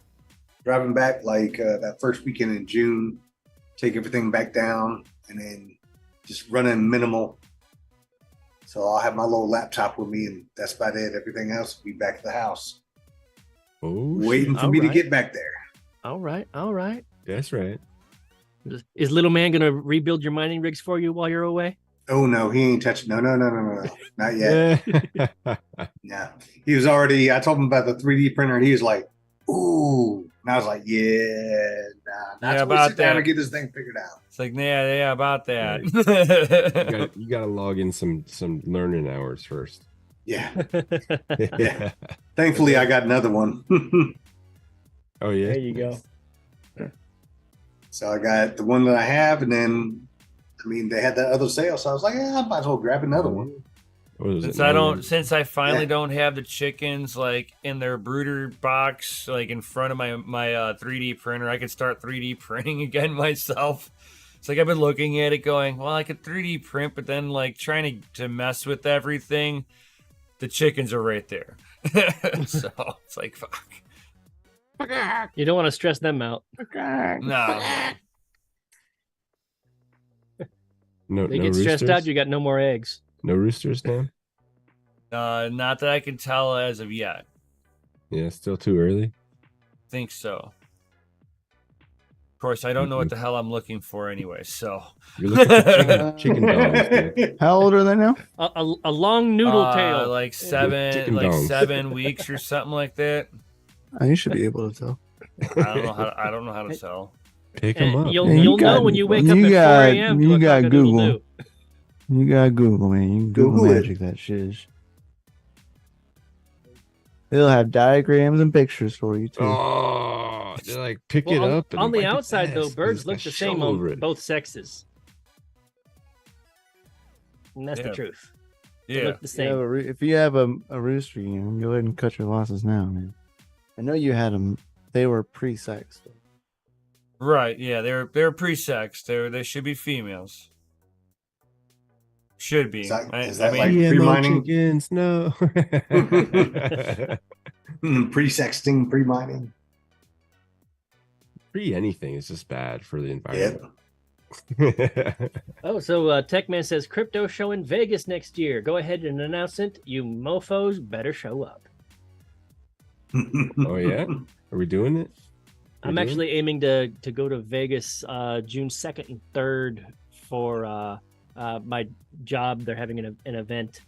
driving back like that first weekend in June, take everything back down, and then just running minimal. So I'll have my little laptop with me, and that's about it. Everything else will be back at the house, Oh, waiting for All me to right. get back there. All right. that's right. Is little man gonna rebuild your mining rigs for you while you're away? Oh no, he ain't touching. No, not yet. Yeah, he was already. I told him about the 3D printer, and he was like, "Ooh," and I was like, "Yeah, nah, not Yeah, till we about sit down that. and get this thing figured out." It's like, yeah, about that. You gotta log in some learning hours first. Yeah, yeah. Thankfully, I got another one. Oh yeah. There you go. So I got the one that I have, and then, I mean, they had that other sale, so I was like, "Yeah, I might as well grab another one." What was it? Since I finally Yeah. don't have the chickens like in their brooder box, like in front of my 3D printer, I could start 3D printing again myself. It's like I've been looking at it going, well, I could 3D print, but then like trying to mess with everything, the chickens are right there. So it's like, fuck. You don't want to stress them out. No. No, They no get stressed roosters? out, you got no more eggs. No roosters now? Not that I can tell as of yet. Yeah, still too early. Think so. Of course, I don't know what the hell I'm looking for anyway, so. You're looking for chicken dogs, dude. How old are they now? A long noodle tail. Like Chicken like dongs. 7 weeks or something like that. Oh, you should be able to tell. I don't know how to tell. Pick them And up. you'll Yeah, you you'll know got- when you wake up you at got- 4 a.m. to you a got cock-a-doodle Google. doo. You got Google, man. You can Google Google it. magic that shit. Is. They'll have diagrams and pictures for you too. Oh, they're like pick it Well, up. and on the wipe its outside, though, ass. birds There's look a the same shell over on it. both sexes. And that's the Yeah. truth. They Yeah. look the Yeah, same. but if you have a rooster, you know, go ahead and cut your losses now, man. I know you had them. They were pre-sexed. Right, yeah, they're pre-sexed. They should be females. Should be. Is that- I is that mean, like- Yeah, no pre-mining? chickens, no. Pre-sexting, pre-mining. Free anything is just bad for the Yep. environment. Oh, so Techman says crypto show in Vegas next year. Go ahead and announce it. You mofos better show up. Oh yeah, are we doing it? I'm doing actually aiming to go to Vegas June 2nd and 3rd for my job. They're having an event.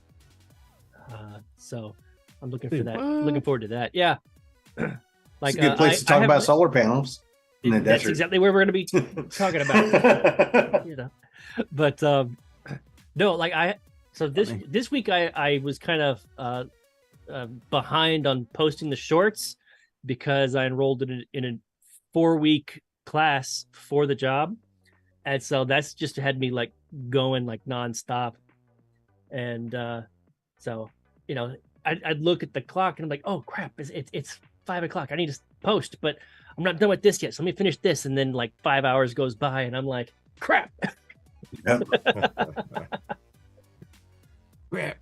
So I'm looking for Wait, that. what? Looking forward to that. Yeah. It's a good place to talk have- about solar panels in the That's desert. exactly where we're going to be talking about. You know, but no, like this week I was kind of behind on posting the shorts because I enrolled in a 4-week class for the job, and so that's just had me like going like nonstop, and so you know I'd look at the clock and I'm like, oh crap, it's 5 o'clock. I need to post, but I'm not done with this yet. So let me finish this, and then like 5 hours goes by, and I'm like, crap. Yep. Crap.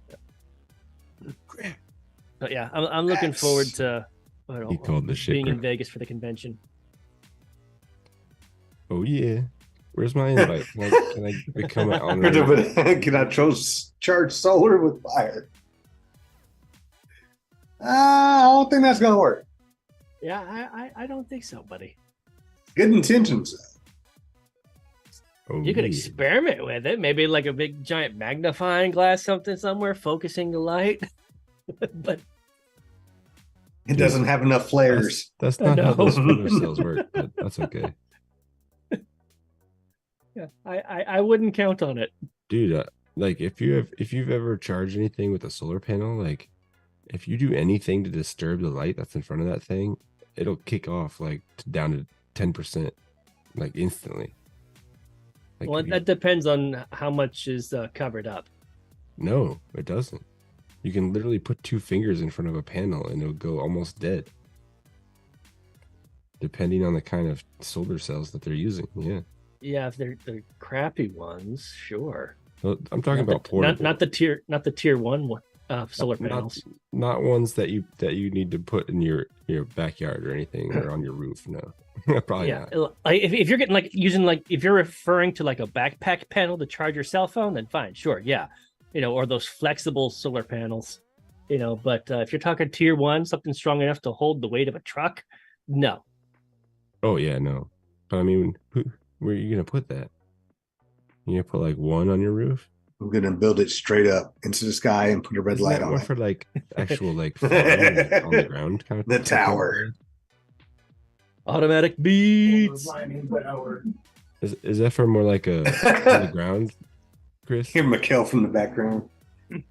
But yeah, I'm looking forward to He called the shit being in crap. Vegas for the convention. Oh yeah. Where's my invite? Can I become an honorary? Can I charge solar with fire? I don't think that's gonna work. Yeah, I don't think so, buddy. Good intentions. Oh, You could yeah. experiment with it. Maybe like a big giant magnifying glass, something somewhere, focusing the light. But It doesn't have enough flares. That's not how know. those photo cells work, but that's okay. Yeah, I wouldn't count on it. Dude, like if you've ever charged anything with a solar panel, like if you do anything to disturb the light that's in front of that thing, it'll kick off like down to 10%, like instantly. Like Well, that depends on how much is covered up. no, it doesn't. You can literally put 2 fingers in front of a panel and it'll go almost dead. Depending on the kind of solar cells that they're using. Yeah. Yeah, if they're crappy ones, sure. Well, I'm talking about portable. Not the tier 1 solar panels. Not ones that you need to put in your backyard or anything or on your roof. No. Probably Yeah, not. like if you're getting if you're referring to like a backpack panel to charge your cell phone, then fine, sure, yeah, or those flexible solar panels, But if you're talking tier 1, something strong enough to hold the weight of a truck, no. Oh yeah, no. But I mean, where are you gonna put that? You gonna put like one on your roof? I'm gonna build it straight up into the sky and put a red Isn't light that on more it. for like actual like farming, like, on the ground kind of The tower. Automatic beats. Is that for more like a on the ground, Chris? Hear Mikkel from the background.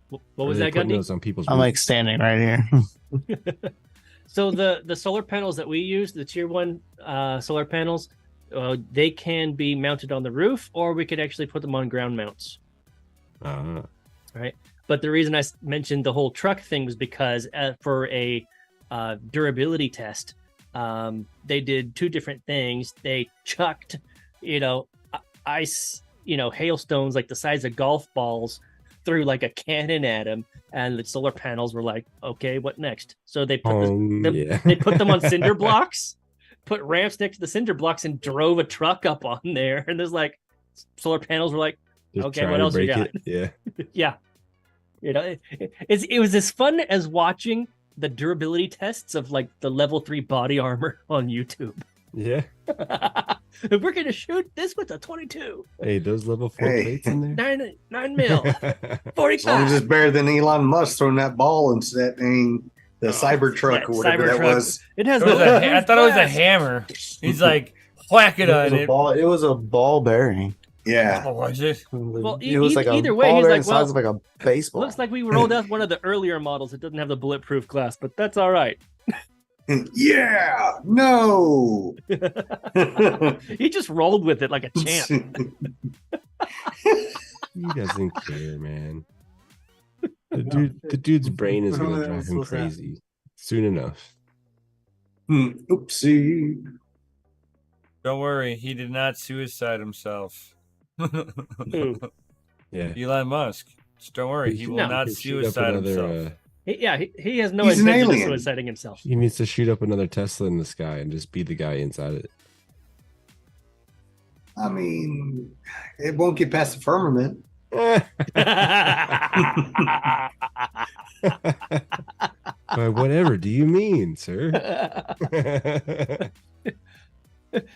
What was Are they that, putting Gundy? those on people's I'm roofs? like standing right here. So the solar panels that we use, the tier 1 solar panels, they can be mounted on the roof, or we could actually put them on ground mounts. Ah, Right. But the reason I mentioned the whole truck thing was because for a durability test, they did 2 different things. They chucked, ice, hailstones like the size of golf balls through like a cannon at them, and the solar panels were like, okay, what next? So they put they put them on cinder blocks, put ramps next to the cinder blocks, and drove a truck up on there. And there's like solar panels were like, Just okay, trying what to else we break got? it. Yeah. Yeah. It was as fun as watching the durability tests of like the level 3 body armor on YouTube. Yeah. We're gonna shoot this with a 22, Hey, those level 4 Hey. plates in there. 9 mil, As long as 45. it's better than Elon Musk throwing that ball into that thing, the Cybertruck or whatever that Cybertruck. was. It has. I thought it was a hammer. He's like, whack it on it. It was a ball bearing. Yeah. Oh, was it? Well, It was like either a way, ball he's bearing like, the size of like a baseball. Looks like we rolled out one of the earlier models that doesn't have the bulletproof glass, but that's all right. Yeah. No. He just rolled with it like a champ. He doesn't care, man. The dude's brain is gonna drive him crazy soon enough. Oopsie. Don't worry, he did not suicide himself. Who? Yeah. Elon Musk. Just don't worry, he will No. not He'll shoot up suicide another, himself. He has no He's an intention of alien. suiciding himself. He needs to shoot up another Tesla in the sky and just be the guy inside it. I mean, it won't get past the firmament. By whatever do you mean, sir?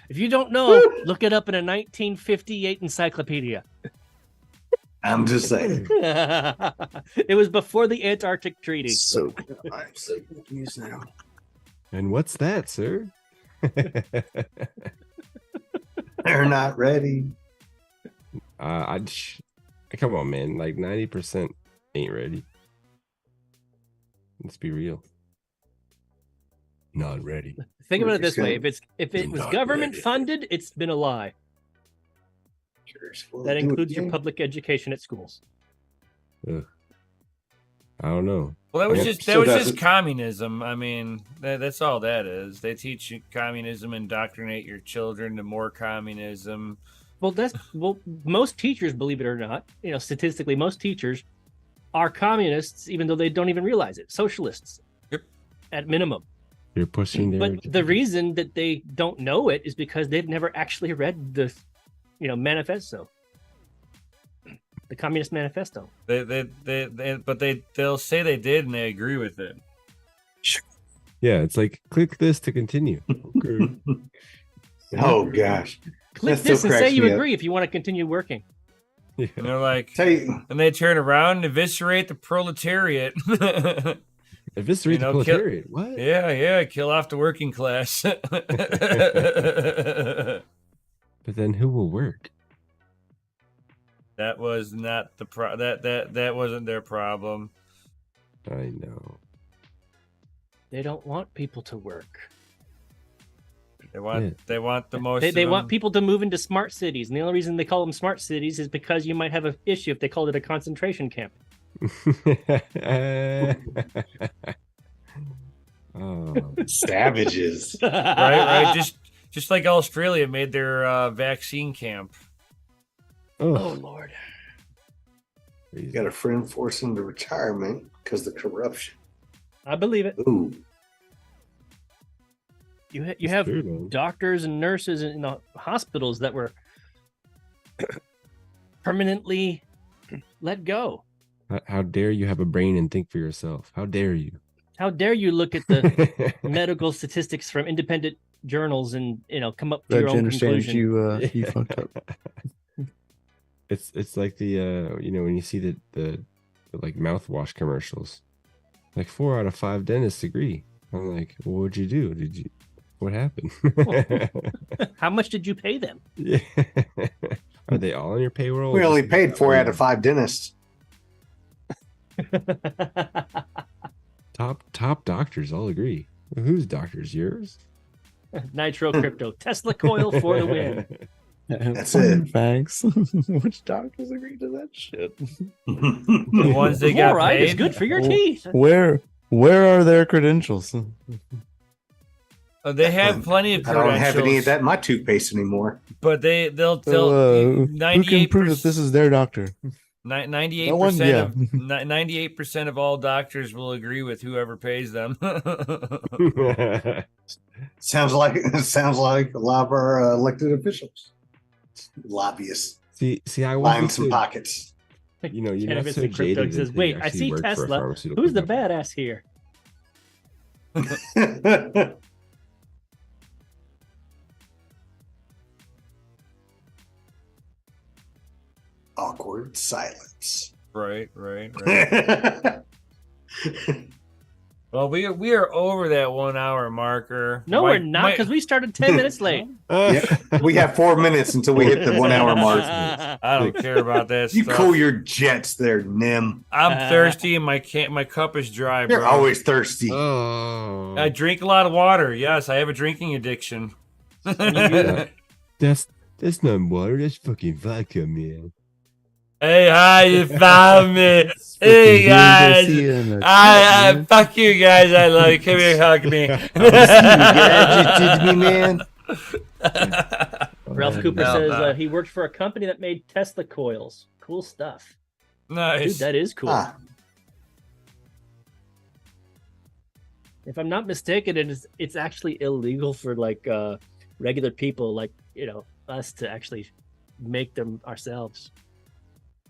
If you don't know, look it up in a 1958 encyclopedia. I'm just saying. It was before the Antarctic Treaty. So I'm so confused now. And what's that, sir? They're not ready. Come on, man. Like 90% ain't ready. Let's be real. Not ready. Think about it this way: if it was Not government ready. funded, it's been a lie. That includes your public education at schools. Ugh. I don't know. Well, that was Yeah, just still doesn't- communism. I mean, that's all that is. They teach you communism, indoctrinate your children to more communism. Well, most teachers, believe it or not, statistically, most teachers are communists, even though they don't even realize it. Socialists, Yep. at minimum. You're pushing their But the reason that they don't know it is because they've never actually read the, manifesto, the Communist Manifesto. They'll say they did and they agree with it. Yeah, it's like click this to continue. Okay. Oh gosh. Click That still this and say cracks you me up. agree if you want to continue working. Yeah. And they're like, Tell you, and they turn around and eviscerate the proletariat. Eviscerate the kill- proletariat. What? Yeah, kill off the working class. But then who will work? That was not the that wasn't their problem. I know. They don't want people to work. They want the most. They want people to move into smart cities, and the only reason they call them smart cities is because you might have an issue if they called it a concentration camp. Oh, Savages. right. Just like Australia made their vaccine camp. Oh Lord. You got a friend forced into retirement because of the corruption. I believe it. Ooh. You have true, man. doctors and nurses in the hospitals that were permanently let go. How dare you have a brain and think for yourself? How dare you? How dare you look at the medical statistics from independent journals and come up to your own conclusion? You fucked up. It's like the when you see the like mouthwash commercials, like 4 out of 5 dentists agree. I'm like, well, what'd you do? What happened? How much did you pay them? Yeah. Are they all on your payroll? We only paid 4 out of 5 dentists. Top doctors all agree. Whose doctors? Yours? Nitro Crypto Tesla coil for the win. That's it. Thanks. Which doctors agree to that shit? The ones they got Fluoride is paid. good for your teeth. Where are their credentials? They have plenty of I don't have any credentials, of that in my toothpaste anymore. but they'll Who can 98%. prove that this is their doctor? 98% of all doctors will agree with whoever pays them. Sounds like a lot of our elected officials, lobbyists, see, I line wasn't some so, pockets. you're not Cannabis so and Crypto jaded. says, until "Wait, you I actually see work for a Tesla. pharmaceutical Who's the company. badass here?" Awkward silence. right. Well, we are over that 1 hour marker. No, we're not, because we started 10 minutes late. Yeah, we have 4 minutes until we hit the 1 hour mark. I don't care about that You stuff. cool your jets there, Nim. I'm thirsty and my cup is dry, bro. You're always thirsty. Oh, I drink a lot of water. Yes, I have a drinking addiction. that's not water. That's fucking vodka, man. Hey, hi, you found me. Hey, guys. I fuck you guys. I love you. Come here, hug me. Me, man. Ralph Cooper No, says no. he worked for a company that made Tesla coils. Cool stuff. Nice. Dude, that is cool. Ah, If I'm not mistaken, it's actually illegal for like regular people like us to actually make them ourselves.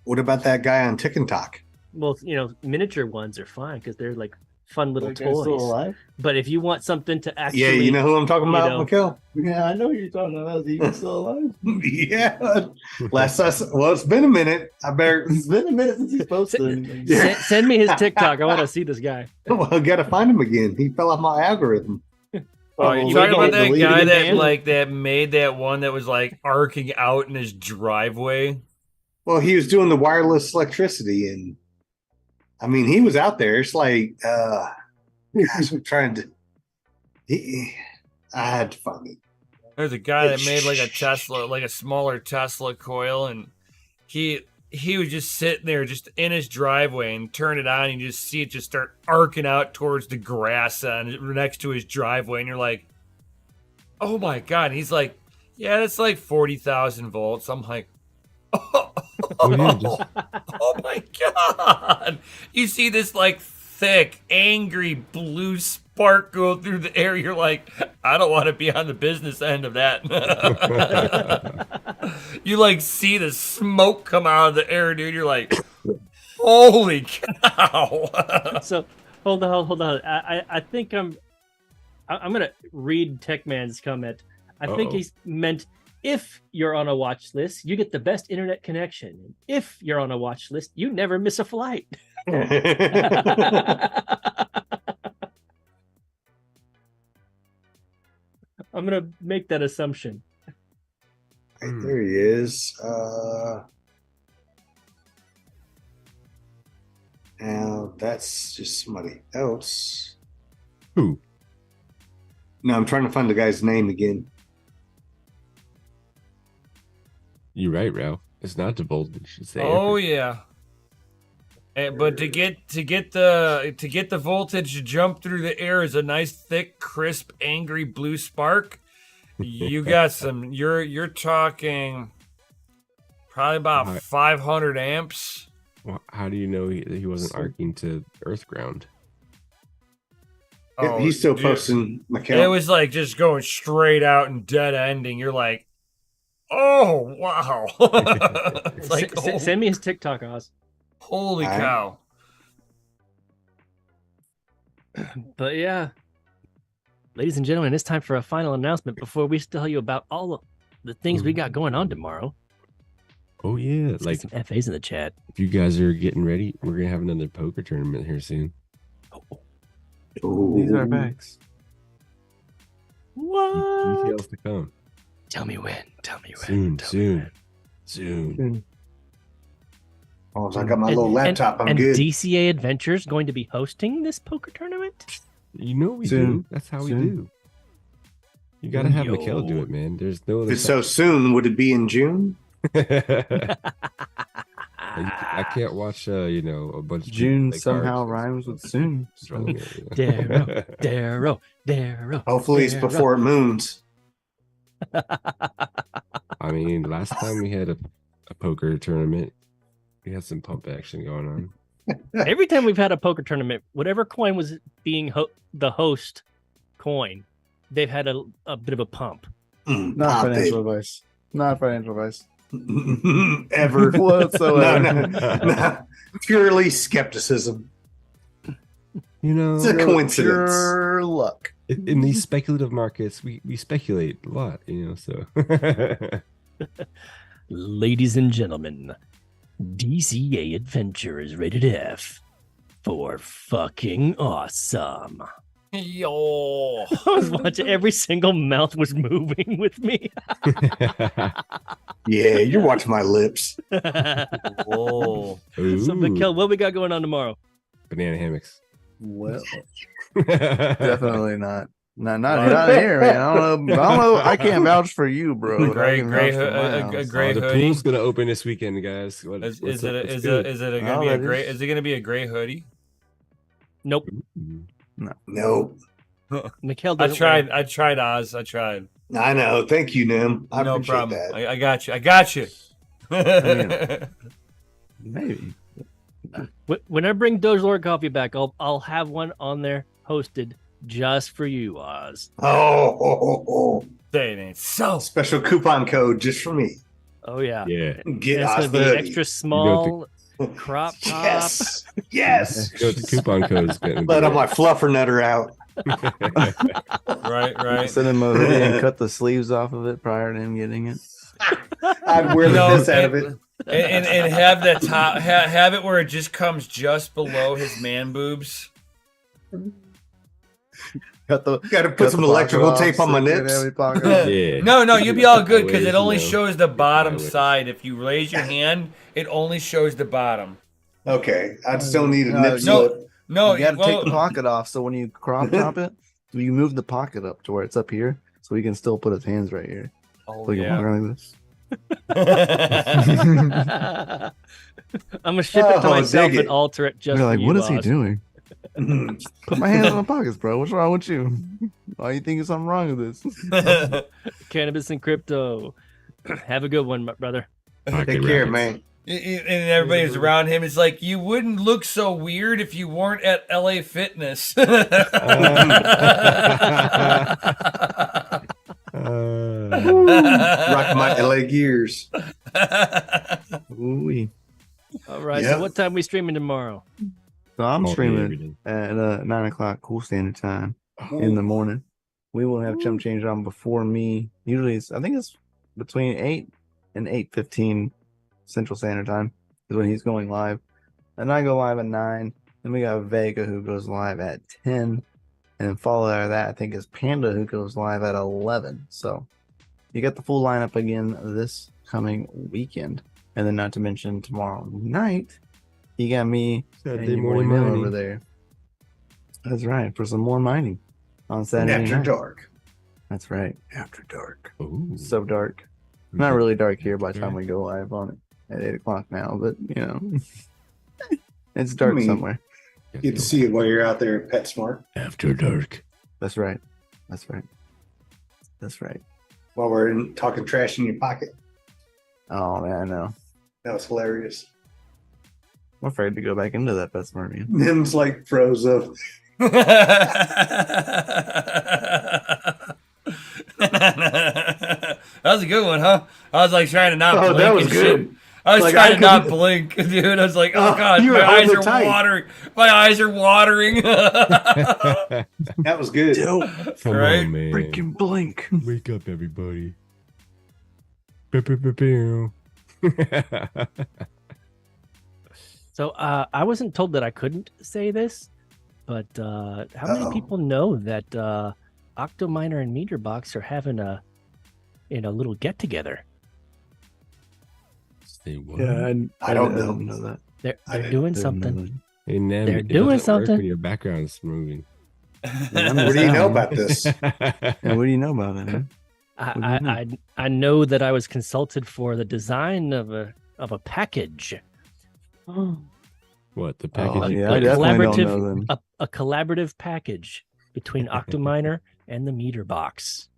what about that guy on TikTok? Well, miniature ones are fine because they're like fun little That guy's still toys. alive? But if you want something to actually, Yeah, you know who I'm talking about, Mikhail? Yeah, I know who you're talking about. Is he still alive? Yeah. It's been a minute. It's been a minute since he's posted anything. Yeah. send me his TikTok. I want to see this guy. Well, I gotta find him again. He fell off my algorithm. Oh, you we talking can't about that delete it guy again? that made that one that was like arcing out in his driveway? Well, he was doing the wireless electricity, and I mean, he was out there. It's like, gosh, I'm trying to. I had to find it. There's a guy that made like a Tesla, like a smaller Tesla coil, and he was just sitting there, just in his driveway, and turn it on, and you just see it just start arcing out towards the grass next to his driveway, and you're like, "Oh my god!" And he's like, "Yeah, that's like 40,000 volts." I'm like, "Oh, oh my god!" You see this like thick, angry blue spark go through the air. You're like, I don't want to be on the business end of that. You like see the smoke come out of the air, dude. You're like, holy cow. So hold on. I think I'm gonna read Techman's comment. I think he's meant, if you're on a watch list, you get the best internet connection. If you're on a watch list, you never miss a flight. I'm gonna make that assumption. Right, there he is. Now that's just somebody else. Who? No, I'm trying to find the guy's name again. You're right, Ralph. It's not the voltage. It's the Oh amperage. yeah. But to get the voltage to jump through the air is a nice thick, crisp, angry blue spark. You got some. You're talking probably about 500 amps. Well, how do you know he wasn't arcing to earth ground? Oh, He's still dude. posting my It count. was like just going straight out and dead ending. You're like, oh wow! It's like, Send me his TikTok, Oz. holy All right. cow! But yeah, ladies and gentlemen, it's time for a final announcement before we tell you about all of the things we got going on tomorrow. Oh yeah, Let's like get some FAs in the chat. if you guys are getting ready, we're gonna have another poker tournament here soon. These are facts. What? Details to come. Tell me when. Tell me when. Soon, Tell me when. soon. Oh, so I got my little laptop. I'm and good. DCA Adventures going to be hosting this poker tournament? You know we Soon. do. That's how we Soon. do. You gotta have Yo. Mikhail do it, man. There's no If other. it's so soon, would it be in June? I can't watch, a bunch of June people play somehow cards. rhymes with soon. What's wrong with you? Darrow. Hopefully, it's before it moons. I mean, last time we had a poker tournament, we had some pump action going on. Every time we've had a poker tournament, whatever coin was being the host coin, they've had a bit of a pump. Not financial advice. Not financial advice. Ever. Whatsoever. No. Purely skepticism. It's a Pure- coincidence. Pure luck. In these speculative markets, we speculate a lot, so. Ladies and gentlemen, DCA Adventure is rated F for fucking awesome. Yo, I was watching, every single mouth was moving with me. Yeah, you're watching my lips. whoa! So, Ooh, Mikkel, what we got going on tomorrow? banana hammocks. Well, definitely not. Not here, man. I don't know. I can't vouch for you, bro. but I can vouch for my house. Gray the hoodie. pool's gonna open this weekend, guys. Is What's it up? is What's good? it gonna Oh, be a that gray? is- Is it gonna be a gray hoodie? Nope. Nope. Mikkel I doesn't tried. wear- I tried, Oz. I tried. I know. Thank you, Nim. I No appreciate problem. that. I got you. I got you. Maybe. When I bring DogeLord coffee back, I'll have one on there hosted just for you, Oz. Oh, Say it ain't so. special coupon code just for me. Oh yeah. Yeah. Get And it's us gonna be the extra small crop top. Yes, yes. You know what the coupon code is gonna Let all my fluffer nutter out. Right. Send him a hoodie and cut the sleeves off of it prior to him getting it. I'd wear the piss out of it. And have that top have it where it just comes just below his man boobs. Got the Got to put some electrical tape on my nips. Yeah. No, you'll be all good because Ways, it only you know. shows the bottom Highways. side. If you raise your hand, it only shows the bottom. Okay, I just don't need a No, nip no. slip. No, You got to well, take the pocket off. So when you crop top it, you move the pocket up to where it's up here, so he can still put his hands right here. oh, So he can walk yeah. around like this. I'm gonna ship it to Oh, myself dig and it. alter it just You're like, for what you, is he Oz. doing? Put my hands in my pockets, bro. What's wrong with you? Why you think something wrong with this? Cannabis and crypto. Have a good one, my brother. Take care, man. And everybody's around him. It's like you wouldn't look so weird if you weren't at LA Fitness. Rocking my LA gears. Ooh-wee. All right. Yep. So what time we streaming tomorrow? So I'm All day, streaming every day. at 9 o'clock cool standard time in the morning. We will have Chum Change on before me. Usually, I think it's between 8 and 8:15 Central Standard Time is when he's going live. And I go live at 9. Then we got Vega who goes live at 10. And follow after that, I think, is Panda who goes live at 11. So you get the full lineup again this coming weekend. And then not to mention tomorrow night, You got me Saturday and your boy morning Neil mining. over there. That's right. For some more mining on Saturday After night. dark. That's right. After dark. Ooh. So dark. Not really dark here by the time we go live on it at 8 o'clock now, but it's dark somewhere. You get to see it while you're out there at PetSmart. After dark. That's right. That's right. That's right. While we're talking trash in your pocket. Oh man, I know. That was hilarious. I'm afraid to go back into that PetSmart, man. Nim's like froze up. That was a good one, huh? I was like trying to not blink. That was and good. shit. I was Like, trying I to not couldn't- blink, dude. I was like, oh god, you my were eyes holding are it tight. watering. My eyes are watering. That was good. Come Right? on, man. Freaking blink. Wake up, everybody. Pew, pew, pew, pew. So I wasn't told that I couldn't say this, but how many Uh-oh. people know that Octominer and Meterbox are having a little get together? Say what? I don't know. know that. They're I didn't doing Didn't know something. that. Hey, Nam, They're it doing doesn't work something. when your background's moving. What do you know about this? And what do you know about it, man? What do you know? I know that I was consulted for the design of a package, What, the Oh, package you yeah, put I in- definitely don't collaborative- know then. a collaborative package between Octominer and the Meterbox.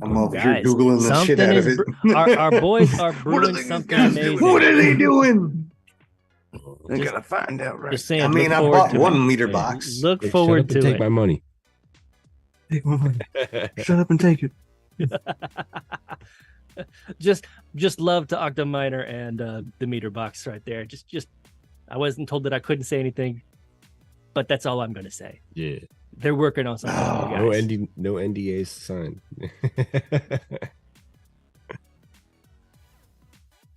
I'm over here Guys, Googling the shit something out is of it. our boys are What are brewing these something guys amazing. doing? What are they doing? I Just- gotta find out right. Just saying. I mean, look I forward bought to one it. meter Hey, box. Look Hey, shut forward up and to take it. my money. Take my money. Shut up and take it. Just love to Octominer and the Meterbox right there. Just I wasn't told that I couldn't say anything, but that's all I'm gonna say. Yeah. They're working on something. Oh, you No, guys. no NDAs signed.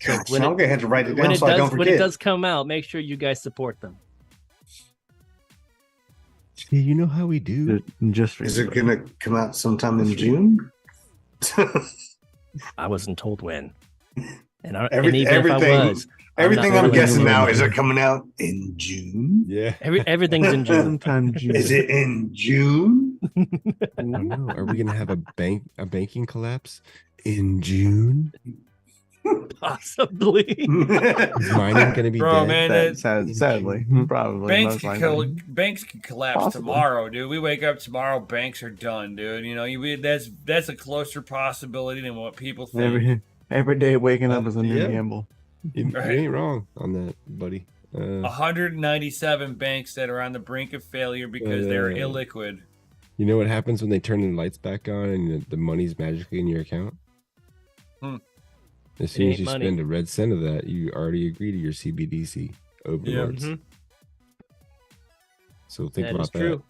God, when so it- I'm gonna have to write it when down it so I don't does when it forget. does come out, make sure you guys support them. See, you know how we do. Just Is it gonna come out sometime in June? I wasn't told when, and Every- even if everything- I was, Everything not I'm really guessing sure. now is it coming out in June? Yeah. Everything's in June. Sometime June. Is it in June? I don't know. Are we gonna have a banking collapse in June? Possibly. Is mining gonna be Bro, dead? man, Sadly, probably. banks most can likely. banks can collapse Possible. tomorrow, dude. We wake up tomorrow, banks are done, dude. You know, that's a closer possibility than what people think. Every day waking up is a new Yeah. gamble. You Right. ain't wrong on that, buddy. 197 banks that are on the brink of failure because they're illiquid. You know what happens when they turn the lights back on and the money's magically in your account? As soon as ain't you money. spend a red cent of that, you already agree to your CBDC overlords. Mhm. So think That is about that. true.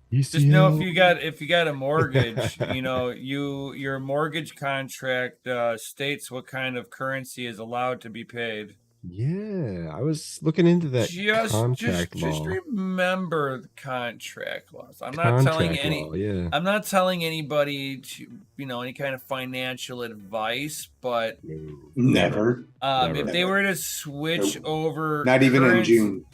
You Just know if you got a mortgage, you know, your mortgage contract states what kind of currency is allowed to be paid. Yeah, I was looking into that contract Just law. remember the contract laws. I'm not Contract telling any law, yeah. I'm not telling anybody to, you know, any kind of financial advice, but Never. Never. if they were to switch over, Not even in currency- June.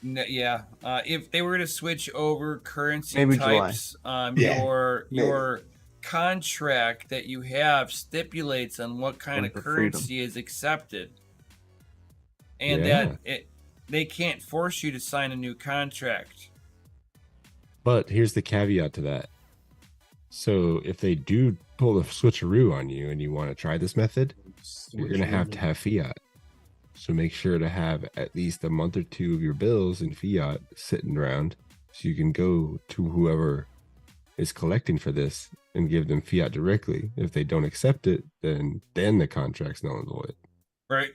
if they were to switch over currency Maybe July. types, Yeah, your contract that you have stipulates on what kind of For freedom. currency is accepted, and Yeah. they can't force you to sign a new contract. But here's the caveat to that. So if they do pull a switcheroo on you and you want to try this method, you're going to have fiat. So make sure to have at least a month or two of your bills in fiat sitting around so you can go to whoever is collecting for this and give them fiat directly. If they don't accept it, then the contract's null and void. Right.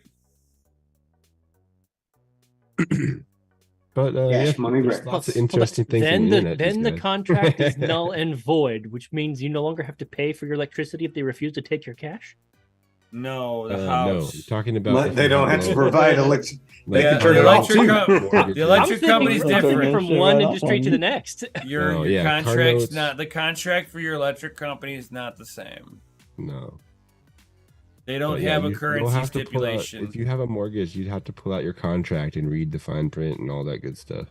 Cash But yeah, money there's back. lots of interesting things. Then on the internet then these the days. contract is null and void, which means you no longer have to pay for your electricity if they refuse to take your cash. No, the No, house. I'm talking about But if they you don't have low- to provide electricity. They Yeah, can turn the it off electric too. the electric I'm company's thinking, I'm thinking different. from one industry to the next. Your Oh, your yeah, car contract's notes. not the contract for your electric company is not the same. No. They don't But yeah, have a you'll currency have to pull out- stipulation. if you have a mortgage, you'd have to pull out your contract and read the fine print and all that good stuff.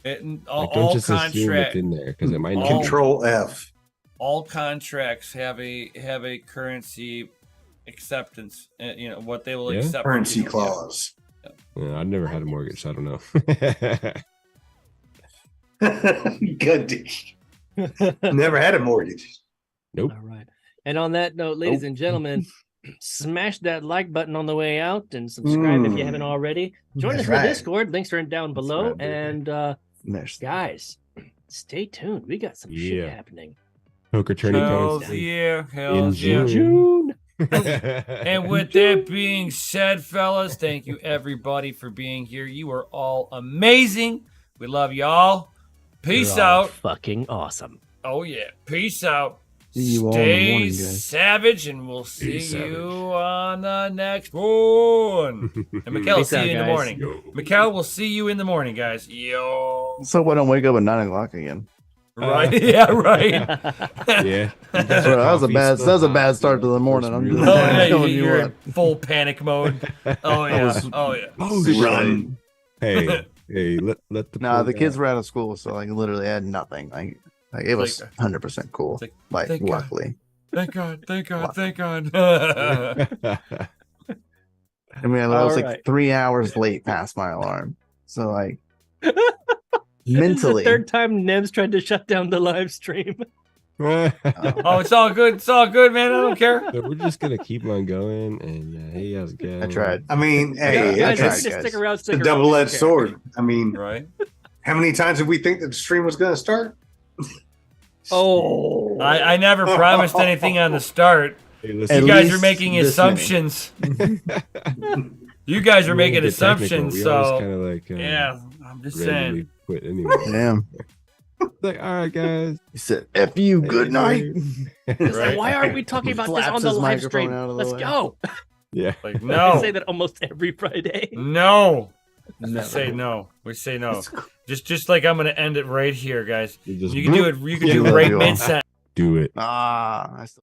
All, Like, don't all just assume contract, it's in there because it might not. all- be. Control F. all contracts have a currency acceptance. You know what they will Yeah? accept. Currency Yeah. clause. Yeah, I've never had a mortgage, so I don't know. Good. Never had a mortgage. Nope. All right. And on that note, ladies and gentlemen, smash that like button on the way out and subscribe if you haven't already. Join That's us in the right. Discord. Links are down below. right, baby. And Mesh. guys, stay tuned. We got some shit Yeah. happening. Poker tourney Hells coming yeah, in hells yeah. June. And with that being said, fellas, thank you everybody for being here. You are all amazing. We love y'all. Peace You're all out. fucking awesome. Oh yeah, peace out. See you all in the Stay morning, guys. savage, and we'll see Stay you savage. on the next one. And Mikkel will Peace see out, you in the guys. morning. Mikkel will see you in the morning, guys. Yo. So I don't wake up at 9 o'clock again. Right? Yeah, right. Yeah. Bro, that was a bad start to the morning. I'm just Oh yeah, telling you you're what. in full panic mode. Oh yeah. Oh yeah. Oh, Run. Hey, let the Nah, poor the kids guy- were out of school, so like literally I had nothing. Like it was 100% cool. It's Like thank God. luckily. Thank God. Thank God. Thank God. I mean, I was All like right. 3 hours late past my alarm. So like This is mentally, the third time Nev's tried to shut down the live stream. Oh, it's all good. It's all good, man. I don't care. So we're just gonna keep on going, and hey, how's it going? I tried. I mean, hey, guys, it's tried, just guys. stick around. a Stick around. double-edged Okay. sword. I mean, Right. how many times have we think that the stream was going to start? Oh, I never promised anything on the start. Hey, At listen, You guys are least making this assumptions. You guys are we making get technical. assumptions, We always so kind of like yeah. I'm just randomly saying. quit anyway. Damn. Like, all right, guys. He said, F you, good night. It's like, Right. why aren't we talking about this Flaps on the his live microphone stream? out of the Let's way. go. Yeah. Like I say no, that almost every Friday. no. We Never. say no. We say no. Just like I'm gonna end it right here, guys. You just You can do it. You can Yeah, do love right you all. mid sentence. do it. Ah, I still